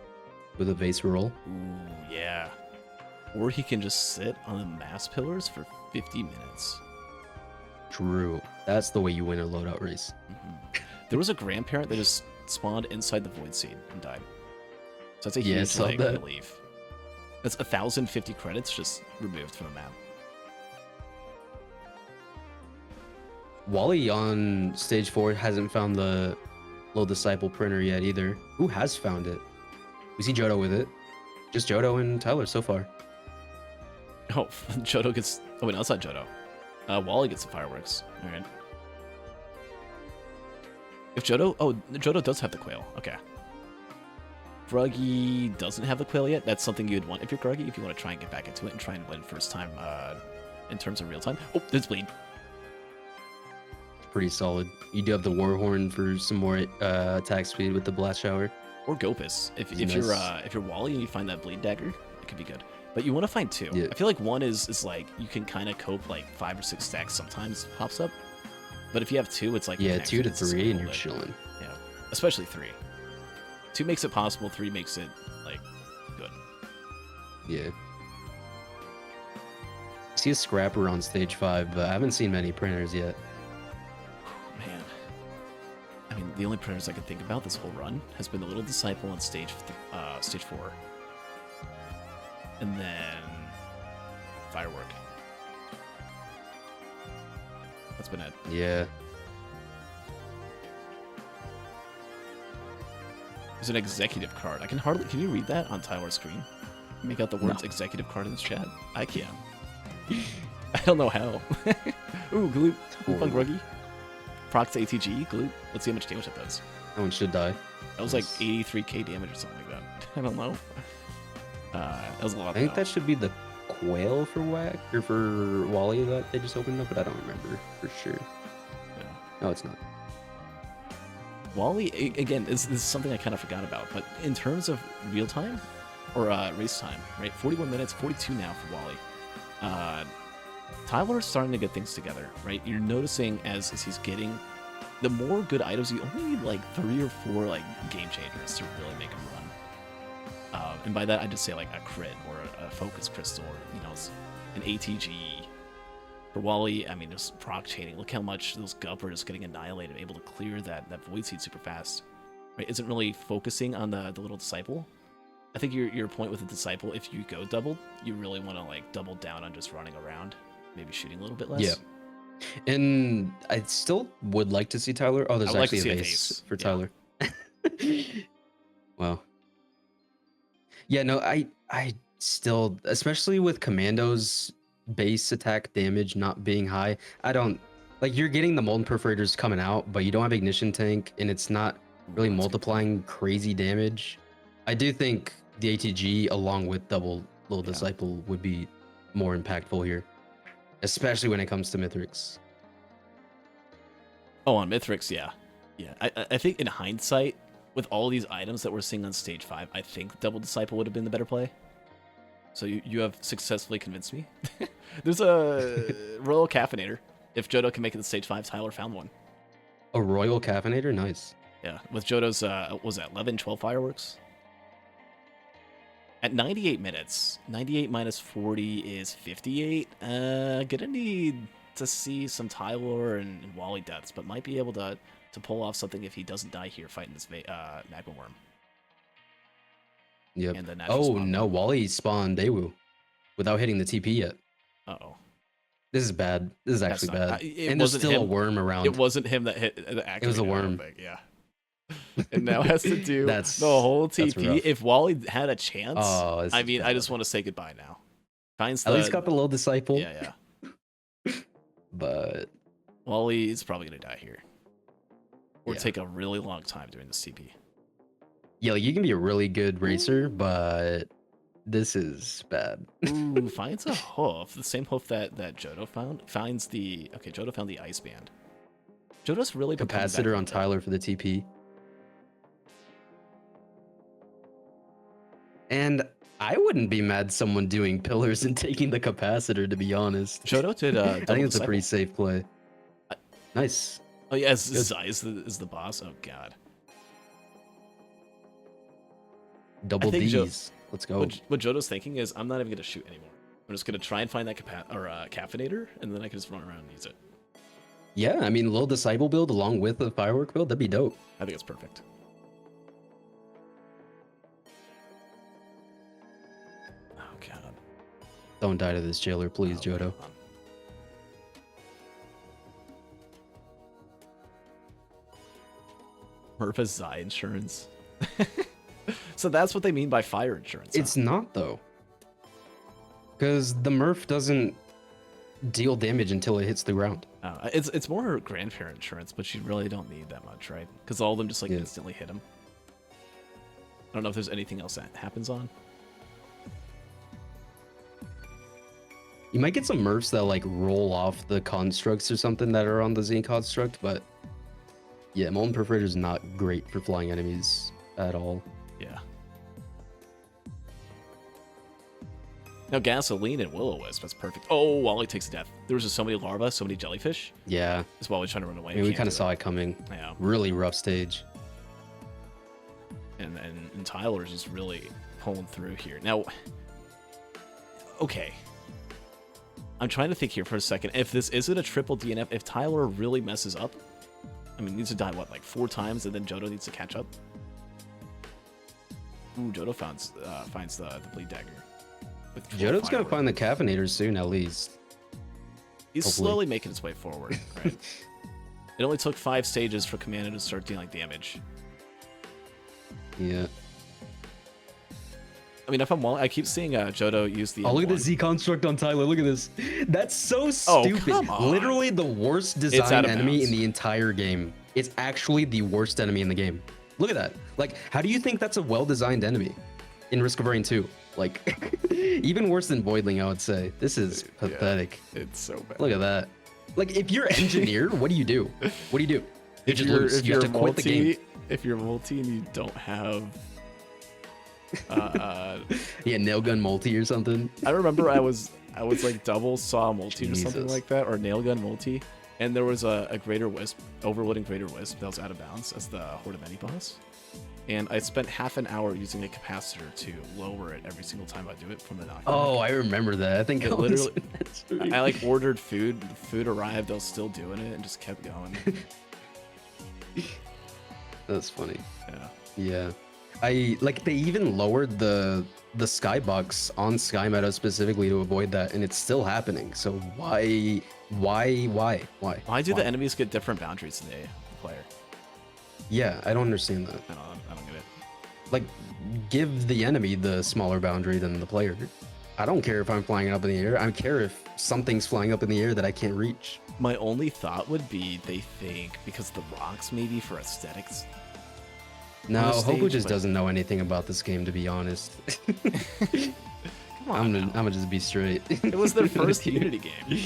with a vase roll. Ooh, yeah. Or he can just sit on the mass pillars for 50 minutes. True. That's the way you win a loadout race. There was a grandparent that just spawned inside the void seed and died. So that's a huge leg, I believe. That's 1,050 credits just removed from the map. Wally on stage 4 hasn't found the Little Disciple printer yet either. Who has found it? We see Johto with it. Just Johto and Tyler so far. Oh, Johto gets... Oh, wait, no, it's not Johto. Wally gets the fireworks. All right. If Johto... Oh, Johto does have the quail. Okay. Gruggy doesn't have the quail yet. That's something you'd want if you're Gruggy, if you want to try and get back into it and try and win first time in terms of real time. Oh, there's Bleed. Pretty solid. You do have the Warhorn for some more attack speed with the Blast Shower. Or Gopus. If you're Wally and you find that Bleed Dagger, it could be good. But you want to find 2. Yeah. I feel like 1 is like you can kind of cope like 5 or 6 stacks sometimes pops up. But if you have 2, it's like yeah, 2 to 3 and you're chilling. Yeah, especially 3. 2 makes it possible. 3 makes it like good. Yeah. I see a Scrapper on stage 5, but I haven't seen many printers yet. Man, I mean, the only printers I can think about this whole run has been the Little Disciple on stage 4, and then Firework. That's been it. Yeah. There's an executive card. I can hardly... Can you read that on Tyler's screen? Make out the words executive card in this chat? I can. I don't know how. Ooh, Gloop. Gloop on Gruggy. Procs ATG, Gloop. Let's see how much damage that does. That one should die. That was like 83k damage or something like that. I don't know. That was a lot. I think that should be the quail for Whack or for Wally that they just opened up, but I don't remember for sure. Yeah. No, it's not. Wally, again, this is something I kind of forgot about, but in terms of real time or race time, right? 41 minutes, 42 now for Wally. Tyler's starting to get things together, right? You're noticing as he's getting the more good items, you only need like 3 or 4 like game changers to really make him run. And by that, I just say like a crit or a focus crystal, or an ATG. For Wally, I mean, there's proc chaining. Look how much those Gup are just getting annihilated, able to clear that Void Seed super fast. Right? Isn't really focusing on the Little Disciple. I think your point with the Disciple, if you go doubled, you really want to like double down on just running around, maybe shooting a little bit less. Yeah. And I still would like to see Tyler. Oh, there's actually a base for Tyler. Wow. Yeah, no, I still, especially with Commando's base attack damage not being high, I don't like, you're getting the Molten Perforators coming out, but you don't have Ignition Tank, and it's not really multiplying crazy damage. I do think the ATG along with double Little Disciple would be more impactful here, especially when it comes to Mithrix. Oh, on Mithrix, yeah. I think in hindsight, with all these items that we're seeing on stage 5, I think Double Disciple would have been the better play. So you have successfully convinced me. There's a Royal Caffeinator. If Johto can make it to stage 5, Tyler found one. A Royal Caffeinator? Nice. Yeah, with Johto's, what was that, 11, 12 fireworks? At 98 minutes, 98 minus 40 is 58. Gonna need to see some Tyler and Wally deaths, but might be able to pull off something if he doesn't die here fighting this Magma Worm. Yep. And the oh no, Wally spawned Daewoo without hitting the TP yet. Uh-oh. This is bad. This is actually bad. And there's still a worm around. It wasn't him that hit the activator. It was a worm. Yeah. And now has to do the whole TP. If Wally had a chance, I mean, I just want to say goodbye now. At least got the Little Disciple. Yeah. But Wally is probably going to die here. Or take a really long time during this TP. Yeah, like you can be a really good racer, but this is bad. Ooh, finds a hoof. The same hoof that Johto found. Johto found the Ice Band. Johto's really Capacitor on Tyler for the TP. And I wouldn't be mad someone doing pillars and taking the capacitor, to be honest. Johto did I think it's a pretty safe play. Nice. Oh yeah, Zai is the boss. Oh god. Double D's. Let's go. What Johto's thinking is, I'm not even gonna shoot anymore. I'm just gonna try and find that caffeinator, and then I can just run around and use it. Yeah, I mean, Little Disciple build along with the Firework build, that'd be dope. I think it's perfect. Don't die to this jailer, please, Johto. Murph Zai insurance. So that's what they mean by fire insurance. It's not, though. Because the Murph doesn't deal damage until it hits the ground. It's more grandparent insurance, but you really don't need that much, right? Because all of them just like instantly hit him. I don't know if there's anything else that happens on. You might get some Murphs that like roll off the constructs or something that are on the Z construct, but yeah, Molten Perforator is not great for flying enemies at all. Yeah. Now gasoline and Will-O-Wisp, that's perfect. Oh, Wally takes a death. There was just so many larvae, so many jellyfish. Yeah. That's Wally's trying to run away. I mean, we kind of saw it coming. Yeah. Really rough stage. And Tyler's just really pulling through here. Now, okay. I'm trying to think here for a second. If this isn't a triple DNF, if Tyler really messes up, I mean, he needs to die, what, like 4 times, and then Johto needs to catch up? Ooh, Johto finds the Bleed Dagger. Johto's going to find the Caffeinator soon, at least. He's slowly making his way forward, right? It only took 5 stages for Commando to start dealing damage. Yeah. I mean, if I'm Wally, I keep seeing Johto use the. Oh, look at the Z construct on Tyler. Look at this. That's so stupid. Come on. Literally the worst designed enemy in the entire game. It's actually the worst enemy in the game. Look at that. Like, how do you think that's a well-designed enemy in Risk of Rain 2? Like, even worse than Voidling, I would say. This is pathetic. Yeah, it's so bad. Look at that. Like, if you're engineer, what do you do? What do you do? You just lose. You have to quit the game. If you're multi and you don't have yeah, nail gun multi or something. I remember I was like double saw multi or something like that, or nail gun multi, and there was a greater wisp, overloading greater wisp that was out of bounds as the Horde of Any boss. And I spent half an hour using a capacitor to lower it every single time I do it from the knockback. Oh, I remember that. I think it literally. I like ordered food. The food arrived. I was still doing it and just kept going. That's funny. Yeah. Yeah. I like they even lowered the skybox on Sky Meadow specifically to avoid that, and it's still happening. So why do the enemies get different boundaries than the player? Yeah, I don't understand that. I don't get it. Like, give the enemy the smaller boundary than the player. I don't care if I'm flying up in the air. I don't care if something's flying up in the air that I can't reach. My only thought would be they think because the rocks maybe for aesthetics. No, Hoku just doesn't know anything about this game, to be honest. Come on, I'm gonna just be straight. It was their first Unity game.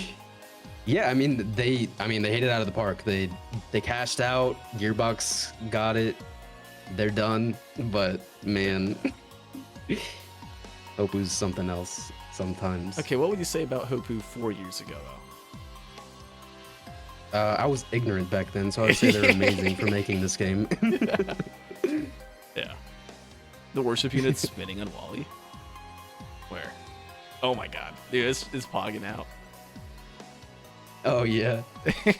Yeah, I mean they hit it out of the park. They cashed out. Gearbox got it. They're done. But man, Hopu's something else sometimes. Okay, what would you say about Hopu 4 years ago though? I was ignorant back then, so I would say they're amazing for making this game. Yeah. The worship unit spinning on Wally. Where? Oh my god. Dude, it's pogging out. Oh yeah.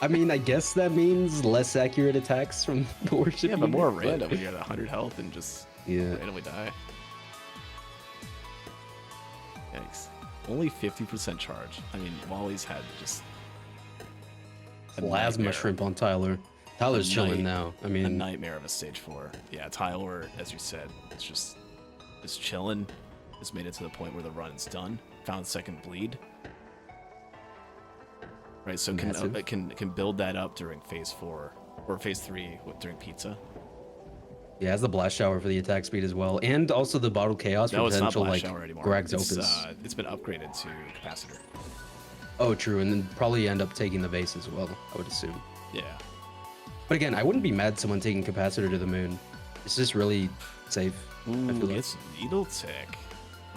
I mean, I guess that means less accurate attacks from the worship unit. Yeah, but more random when you're at 100 health and just randomly die. Yikes. Only 50% charge. I mean, Wally's had just plasma shrimp on Tyler. Tyler's chilling now. I mean, a nightmare of a stage 4. Yeah, Tyler, as you said, it's just chilling. Just made it to the point where the run is done. Found second bleed. Right, so can build that up during phase 4 or phase 3 during pizza. Yeah, has the blast shower for the attack speed as well, and also the bottle chaos for potential like Grag's Opus. It's been upgraded to capacitor. Oh, true, and then probably end up taking the base as well, I would assume. Yeah. But again, I wouldn't be mad someone taking capacitor to the moon. It's just really safe. Ooh, it's Needle Tick.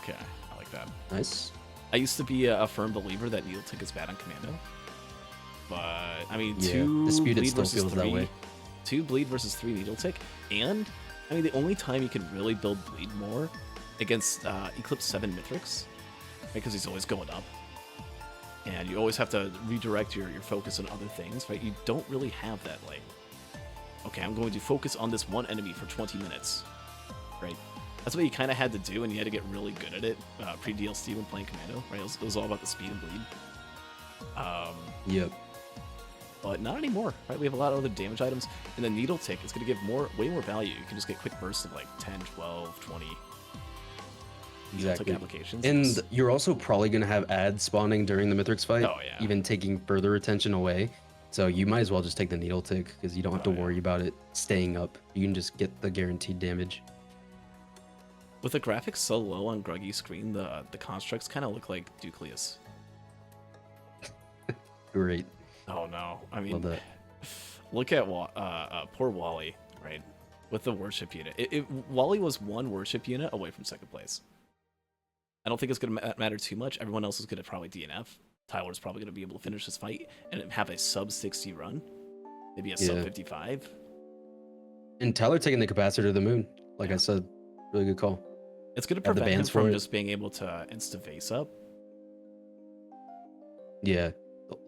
Okay, I like that. Nice. I used to be a firm believer that Needle Tick is bad on Commando. But, I mean, yeah, 2 Disputed bleed still versus feels 3. that way. 2 bleed versus 3 Needle Tick. And, I mean, the only time you can really build bleed more against Eclipse 7 Mithrix, right, because he's always going up. And you always have to redirect your focus on other things, right? You don't really have that, like, okay, I'm going to focus on this one enemy for 20 minutes, right? That's what you kind of had to do, and you had to get really good at it pre-DLC when playing Commando, right? It was all about the speed and bleed. Yep. But not anymore, right? We have a lot of other damage items, and the needle tick is going to give way more value. You can just get quick bursts of like 10, 12, 20 needle tick applications. And you're also probably going to have ads spawning during the Mithrix fight, even taking further attention away. So you might as well just take the needle tick, because you don't have to worry about it staying up. You can just get the guaranteed damage. With the graphics so low on Gruggy's screen, the constructs kind of look like Ducleus. Great. Oh no! I mean, look at poor Wally, right? With the worship unit, Wally was one worship unit away from second place. I don't think it's going to matter too much. Everyone else is going to probably DNF. Tyler's probably going to be able to finish this fight and have a sub 60 run, maybe a sub 55. And Tyler taking the capacitor to the moon, like I said, really good call. It's going to prevent him from just being able to insta vase up. Yeah.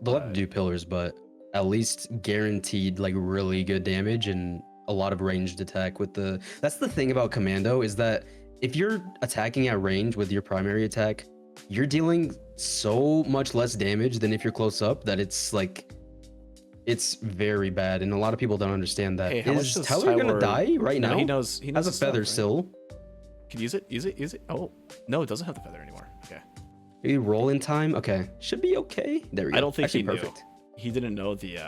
They'll have to do pillars, but at least guaranteed like really good damage and a lot of ranged attack with the... That's the thing about Commando, is that if you're attacking at range with your primary attack, you're dealing so much less damage than if you're close up that it's like... It's very bad, and a lot of people don't understand that. Hey, how much is Tyler gonna die right now? He knows has a feather still. Can use it? Use it? Oh, no, it doesn't have the feather anymore. Okay. Maybe roll in time. Okay, should be okay. There we go. I don't think Actually, he knew. perfect. He didn't know the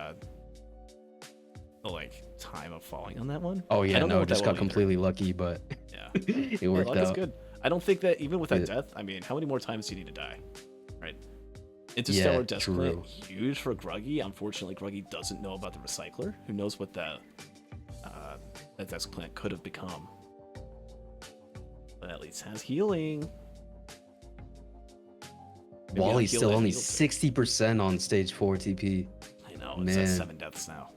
like time of falling on that one. Oh yeah, no, just got completely lucky, but yeah, it worked luck out. Is good. I don't think that even with that death, I mean, how many more times do you need to die, right? Interstellar Death Plant, huge for Gruggy. Unfortunately, Gruggy doesn't know about the Recycler. Who knows what that Death Plant could have become? But at least has healing. Maybe Wally's still only 60% on stage 4 TP. I know, it's at 7 deaths now.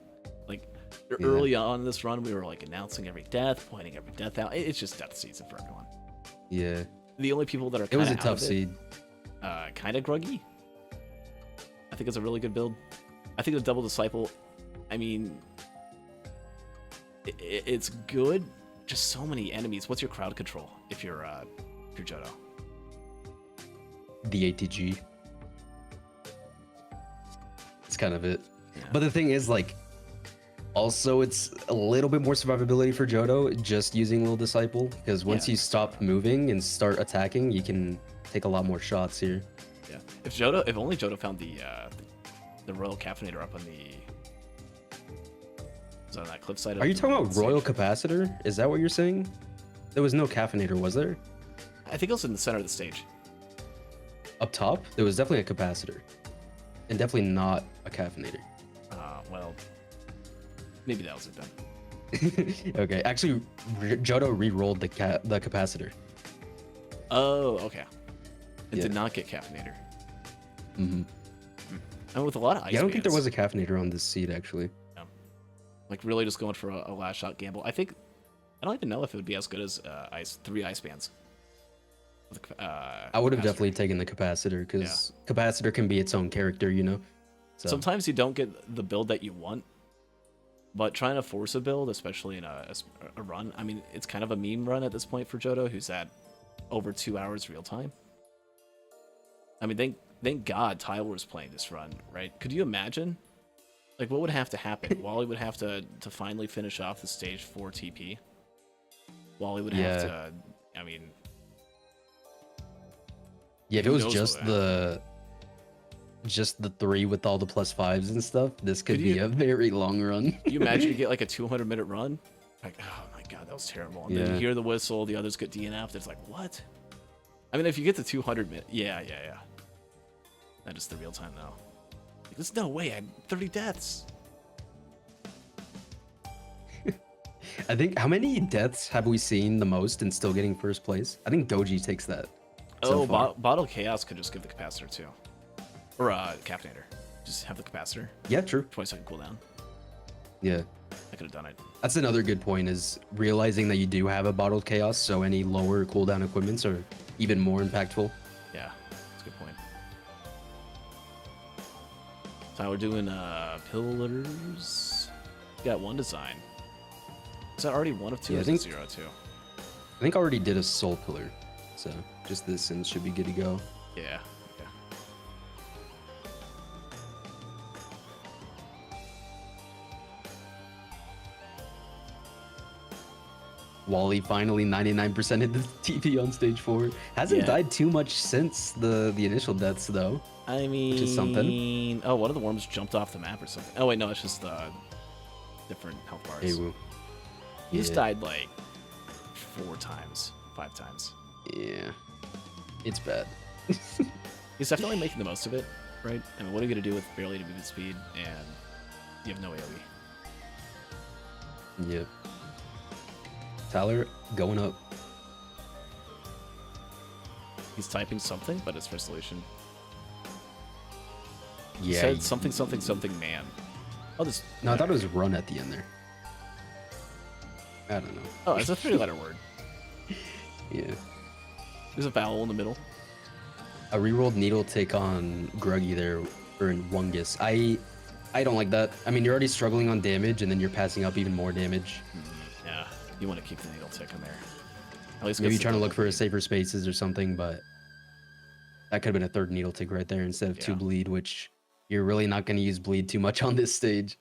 Like, early on in this run, we were like announcing every death, pointing every death out. It's just death season for everyone. Yeah. The only people that are it was a tough seed. Kind of Gruggy. I think it's a really good build. I think the Double Disciple, I mean, it's good. Just so many enemies. What's your crowd control if you're Jodo? The ATG. It's kind of it. Yeah. But the thing is, like, also it's a little bit more survivability for Jodo just using Little Disciple, because once you stop moving and start attacking, you can take a lot more shots here. Yeah. If only Jodo found the Royal Caffeinator up on the... Was on that cliffside? Are you talking about Royal Capacitor? Is that what you're saying? There was no Caffeinator, was there? I think it was in the center of the stage. Up top, there was definitely a capacitor, and definitely not a caffeinator. Well, maybe that was it then. Okay, actually, Jodo re-rolled the capacitor. Oh, okay. It did not get caffeinator. Mm-hmm. And with a lot of ice I don't think there was a caffeinator on this seed, actually. No. Like, really just going for a last shot gamble. I don't even know if it would be as good as 3 ice bands. I would have definitely taken the capacitor, because capacitor can be its own character, you know. So. Sometimes you don't get the build that you want, but trying to force a build, especially in a run, I mean, it's kind of a meme run at this point for Jodo, who's at over 2 hours real time. I mean, thank God Tyler was playing this run, right? Could you imagine? Like, what would have to happen? Wally would have to finally finish off the stage 4 TP. Wally would have to, I mean... Yeah, if it was just the 3 with all the +5s and stuff, this could be a very long run. Can you imagine you get like a 200-minute run? Like, oh my god, that was terrible. And then you hear the whistle, the others get DNF'd. It's like, what? I mean, if you get to 200-minute, yeah. That is the real time now. Like, there's no way I had 30 deaths. I think, how many deaths have we seen the most and still getting first place? I think Doji takes that. Bottle Chaos could just give the capacitor too. Or Caffeinator. Just have the capacitor. Yeah, true. 20-second cooldown. Yeah. I could have done it. That's another good point, is realizing that you do have a Bottled Chaos, so any lower cooldown equipments are even more impactful. Yeah, that's a good point. So we're doing pillars. We got 1 design. Is that already 1 of 2 or is it 0 2? I think I already did a soul pillar, so just this and should be good to go. Yeah. Yeah. Wally finally 99% hit the TP on stage 4. Hasn't Yeah. died too much since the initial deaths though. I mean, is something. Oh, one of the worms jumped off the map or something. Oh wait, no, it's just different health bars. Hey, woo. He's died like 4 times, 5 times. Yeah, it's bad. He's definitely making the most of it, right? I mean, what are you gonna do with barely any movement speed and you have no AoE? Yep. Tyler going up. He's typing something, but it's for solution. He Yeah. said something, something, something, man. Oh, this. No, I thought it was run at the end there. I don't know. Oh, it's a 3-letter word. Yeah. There's a vowel in the middle. A rerolled needle take on Gruggy there for Wungus. I don't like that. I mean, you're already struggling on damage, and then you're passing up even more damage. Yeah, you want to keep the needle tick in there. At least Maybe gets trying to the look for bleed. a safer spaces or something, but that could have been a 3rd needle tick right there instead of 2 Yeah. bleed, which you're really not going to use bleed too much on this stage.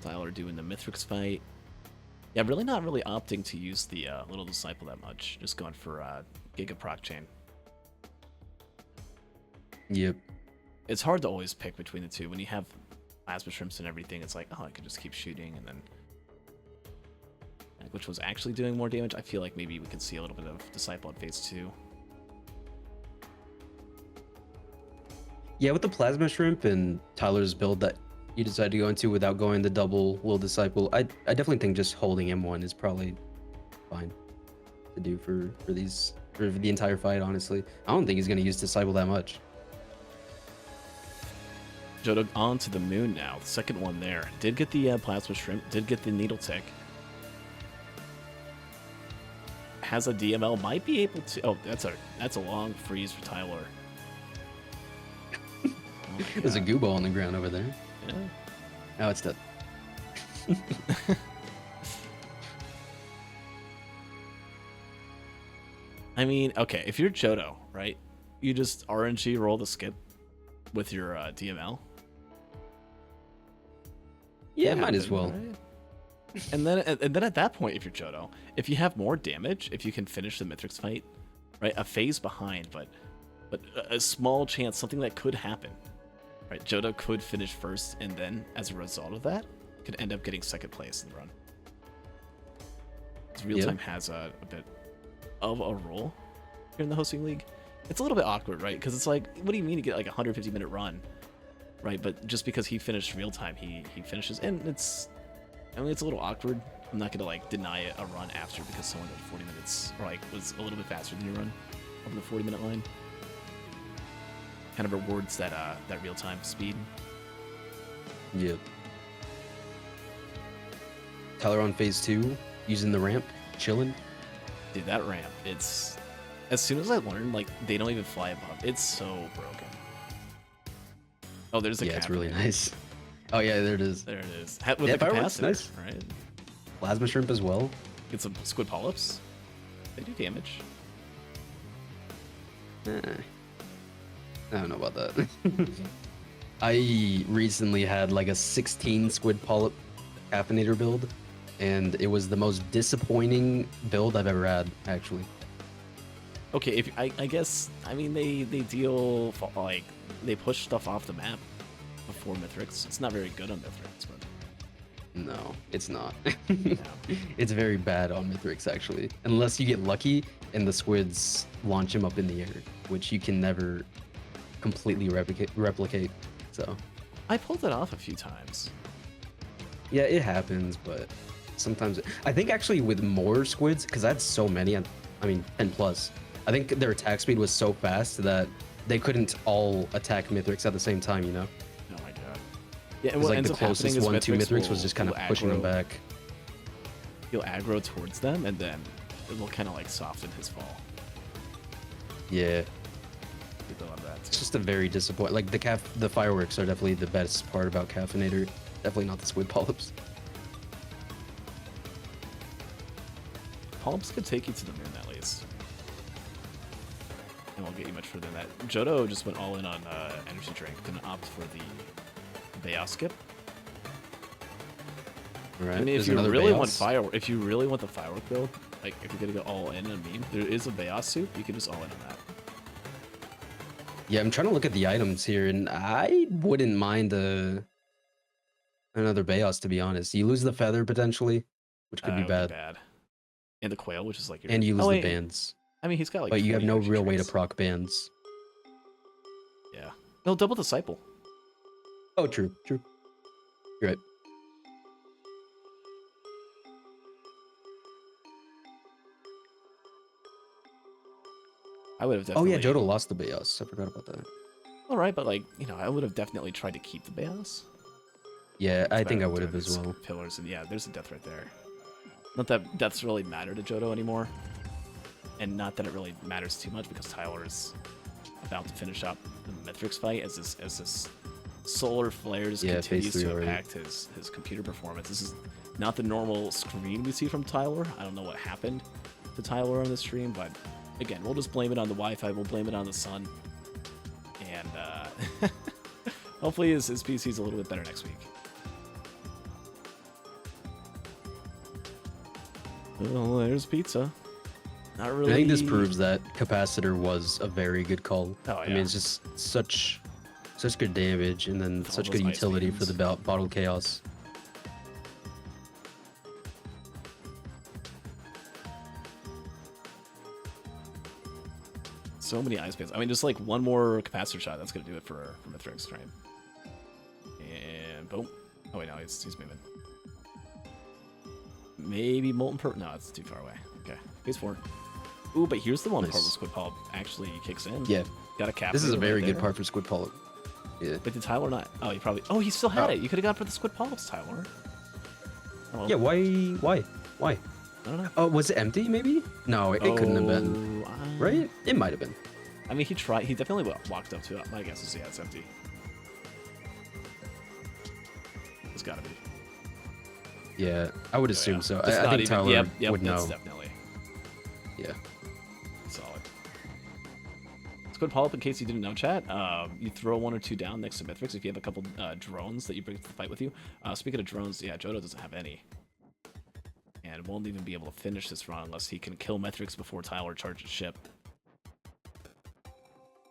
Tyler doing the Mithrix fight. Yeah, really not really opting to use the Little Disciple that much. Just going for Giga Proc Chain. Yep. It's hard to always pick between the two. When you have plasma shrimps and everything, it's like, oh, I could just keep shooting, and then which was actually doing more damage. I feel like maybe we could see a little bit of Disciple in phase 2. Yeah, with the plasma shrimp and Tyler's build that you decided to go into without going the double Will Disciple, I definitely think just holding M1 is probably fine to do for the entire fight, honestly. I don't think he's going to use Disciple that much. Jodo on to the moon now. The second one there. Did get the plasma shrimp. Did get the needle tick. Has a DML. Might be able to. Oh, that's a long freeze for Tyler. Oh my There's a God. Goobo on the ground over there. Yeah. Now it's dead. I mean, okay, if you're Jodo, right? You just RNG roll the skip with your DML. Yeah, Could might as happen, well. right? And then at that point, if you're Jodo, if you have more damage, if you can finish the Mithrix fight, right? A phase behind, but a small chance, something that could happen, right? Jodo could finish first, and then as a result of that, could end up getting 2nd place in the run. Real time has a bit of a role here in the hosting league. It's a little bit awkward, right? Because it's like, what do you mean to get like a 150-minute run, right? But just because he finished real time, he finishes, and I mean, it's a little awkward. I'm not gonna like deny it a run after because someone did 40 minutes or like was a little bit faster than your run over the 40-minute line. Kind of rewards that real time speed. Yep. Tyler on phase 2, using the ramp, chilling. Dude, that ramp, it's as soon as I learned like they don't even fly above. It's so broken. Oh, there's a Yeah, it's really there. nice. Oh yeah, there it is. There it is. With Yeah, the fireworks, capacitor, nice. right? Plasma shrimp as well. Get some squid polyps. They do damage. I don't know about that. I recently had like a 16 squid polyp caffeinator build, and it was the most disappointing build I've ever had, actually. Okay, if I guess I mean they deal like they push stuff off the map before Mithrix. It's not very good on Mithrix, but No, it's not. yeah. It's very bad on Mithrix, actually. Unless you get lucky and the squids launch him up in the air, which you can never completely replicate. So, I pulled it off a few times. yeah, it happens, but sometimes... I think actually with more squids, because I had so many, I mean, 10 plus, I think their attack speed was so fast that they couldn't all attack Mithrix at the same time, you know? Oh my god. Yeah, and It was what like ends the up happening closest is one to Mithrix will- was just kind of will pushing them aggro- back. He'll aggro towards them, and then it will kind of like soften his fall. Yeah. People love that It's too. just a very disappointing. Like the fireworks are definitely the best part about Caffeinator. Definitely not the squid polyps. Polyps could take you to the moon at least. And won't get you much further than that. Johto just went all in on energy drink. Didn't opt for the Bayoss skip. All right. I mean, if there's you another really Bayoss. want if you really want the firework build, like if you're gonna go all in on a meme, there is a Bayoss soup. You can just all in on that. Yeah, I'm trying to look at the items here, and I wouldn't mind another Bayoss, to be honest. You lose the feather potentially, which could be It would bad, And the quail, which is like your... and you lose oh, the wait. bands. I mean, he's got like. But you have 20 no energy real way to drinks. proc bands. Yeah. No, double disciple. Oh, true. You're right. I would have Oh definitely. yeah, Johto lost the Bayoss. I forgot about that. All right, but like I would have definitely tried to keep the Bayoss. Yeah, I It's think I better would than have as these well. Pillars and yeah, there's a death right there. Not that deaths really matter to Johto anymore, and not that it really matters too much because Tyler is about to finish up the Mithrix fight as this solar flare just Yeah, continues phase 3 to already. impact his computer performance. This is not the normal screen we see from Tyler. I don't know what happened to Tyler on the stream, but again, we'll just blame it on the Wi-Fi. We'll blame it on the sun, and hopefully his PC is a little bit better next week. Well, there's pizza. Not really. I think this proves that Capacitor was a very good call. Oh, I mean, yeah. it's just such good damage, and then With all such those good ice utility for beams. the bottle chaos. So many ice bands. I mean, just like one more capacitor shot. That's gonna do it for Mithrix, right? And boom. Oh wait, no, he's moving. Maybe Molten Pearl. No, it's too far away. Okay, phase 4. Ooh, but here's the one part where Nice. Squid Polyp actually kicks in. Yeah, Got a cap. this is a right very good there. part for Squid Polyp. Yeah. But did Tyler not? Oh, he probably. Oh, he still had Oh. it. You could have gone for the Squid Polyps, Tyler. Oh, Yeah, why? I don't know. Oh, was it empty? Maybe? No, it couldn't have been. Right? It might have been. I mean, he tried. He definitely walked up to it. My guess is yeah, it's empty. It's gotta be. Yeah, I would assume Yeah. so. Just I not think even- Tyler yep, would that's know. definitely Yeah. solid. Squid Polyp, in case you didn't know, chat, you throw 1 or 2 down next to Mithrix if you have a couple drones that you bring to the fight with you. Speaking of drones, yeah, Johto doesn't have any. And won't even be able to finish this run unless he can kill Mithrix before Tyler charges ship.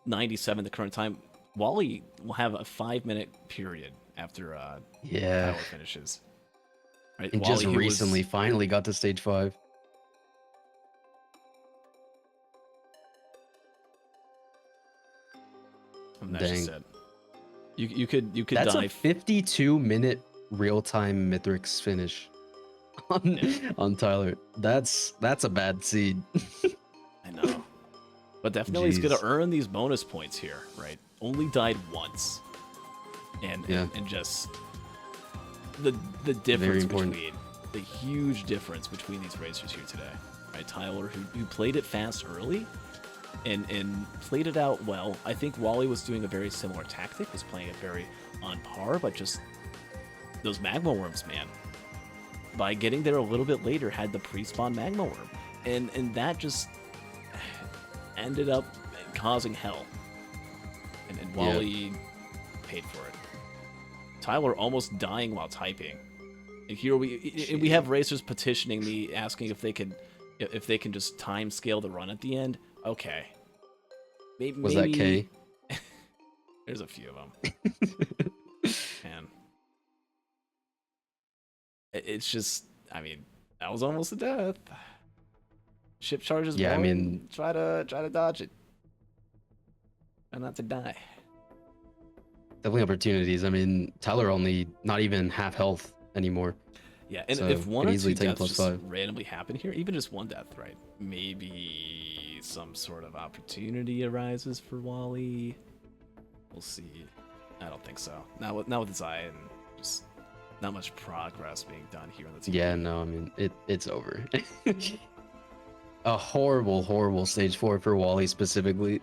97 the current time. Wally will have a 5-minute period after Yeah. Tyler finishes. Right? And Wally, just who was- recently finally got to stage 5. That's just Dang. it. You could That's die. a 52-minute real-time Mithrix finish on Yeah. on Tyler. That's a bad seed. I know. But definitely he's gonna Jeez. earn these bonus points here, right? Only died once. And Yeah. and just the difference important. between the huge difference between these racers here today. Right? Tyler who played it fast early and played it out well. I think Wally was doing a very similar tactic, was playing it very on par, but just those magma worms, man. By getting there a little bit later, had the pre-spawn magma worm. And that just ended up causing hell. And Wally paid for it. Tyler almost dying while typing. And here we have racers petitioning me, asking if they can just time scale the run at the end. Okay. Maybe, Was that K? There's a few of them. Man. It's just, I mean, that was almost a death. Ship charges. Yeah, I one, mean- try to dodge it. Try not to die. Definitely opportunities. I mean, Tyler only not even half health anymore. Yeah, and So, if one could or easily two take a deaths just +5. randomly happen here, even just one death, right? Maybe some sort of opportunity arises for Wally. We'll see. I don't think so. Not with his eye and just not much progress being done here on the team. Yeah, no, I mean it's over. A horrible stage 4 for Wally specifically.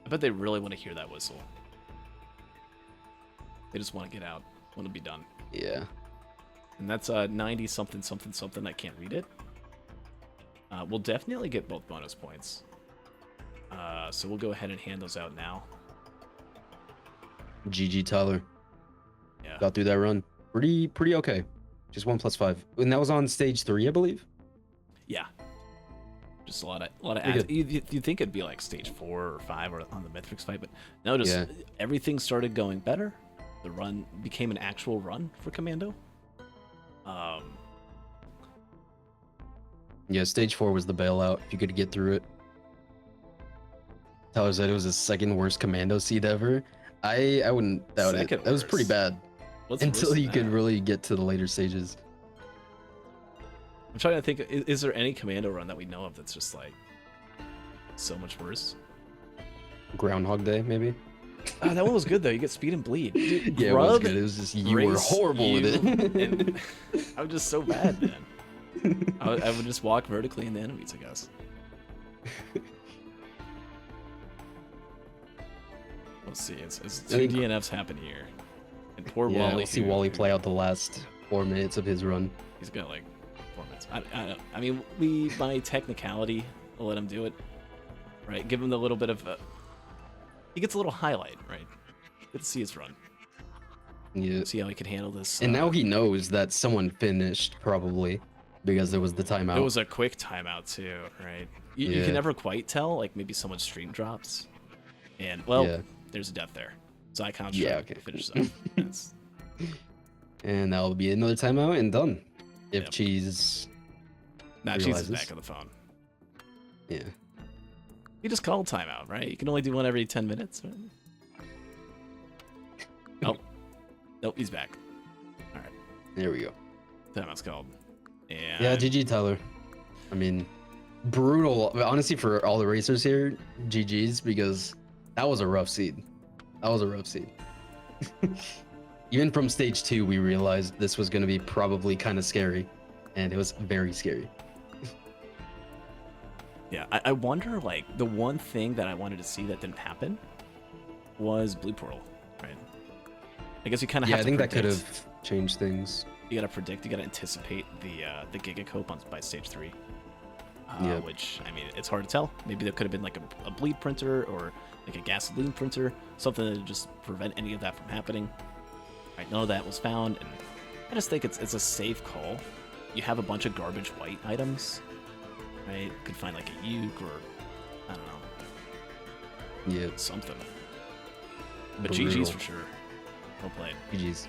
I bet they really want to hear that whistle. They just want to get out. Want to be done. Yeah. And that's 90 something something something. I can't read it. We'll definitely get both bonus points. So we'll go ahead and hand those out now. GG Tyler. Yeah. Got through that run. Pretty okay. Just 1 + 5. And that was on stage 3, I believe. Yeah. Just a lot of Pretty ads. You'd think it'd be like stage 4 or 5 or on the Mythrix fight, but no, just everything started going better. The run became an actual run for Commando. Yeah, stage 4 was the bailout. If you could get through it. Tyler said it was his second worst Commando seed ever. I wouldn't doubt it. Second That was pretty worst. bad. What's Until worse than you could that? really get to the later stages. I'm trying to think. Is there any Commando run that we know of that's just like so much worse? Groundhog Day, maybe? Oh, that one was good though. You get speed and bleed. Dude, Yeah, it was Grub, good. It was just, you were Race, horrible with it. and I was just so bad, man. I would just walk vertically into enemies, I guess. Let's see. It's two DNFs happen here. And poor Yeah, Wally. we'll see Wally play out the last 4 minutes of his run. He's got like 4 minutes. I mean, by technicality, we'll let him do it. Right? Give him the little bit of he gets a little highlight, right? Good to see his run. Yeah. See how he can handle this. And now he knows that someone finished, probably, because there was the timeout. It was a quick timeout too, right? You can never quite tell. Like maybe someone's stream drops, and there's a death there. Zycon's finishes up. It's... And that'll be another timeout and done. If Cheese Cheese is realizes. back on the phone. Yeah. You just called timeout, right? You can only do one every 10 minutes. Right? Nope, he's back. All right. There we go. Timeout's called. And Yeah, GG Tyler. I mean, brutal. Honestly, for all the racers here, GG's, because that was a rough seed. Even from stage 2, we realized this was going to be probably kind of scary, and it was very scary. Yeah, I wonder, like, the one thing that I wanted to see that didn't happen was Blue Portal, right? I guess you kind of have to think predict. that could have changed things. You gotta predict, you gotta anticipate the Gigacope by stage 3. Which, I mean, it's hard to tell. Maybe there could have been like a bleed printer or like a gasoline printer, something to just prevent any of that from happening. Right, none of that was found, and I just think it's a safe call. You have a bunch of garbage white items, right? You could find like a uke or, I don't know, Yeah. something. But Brutal. GG's for sure. Well played. GG's.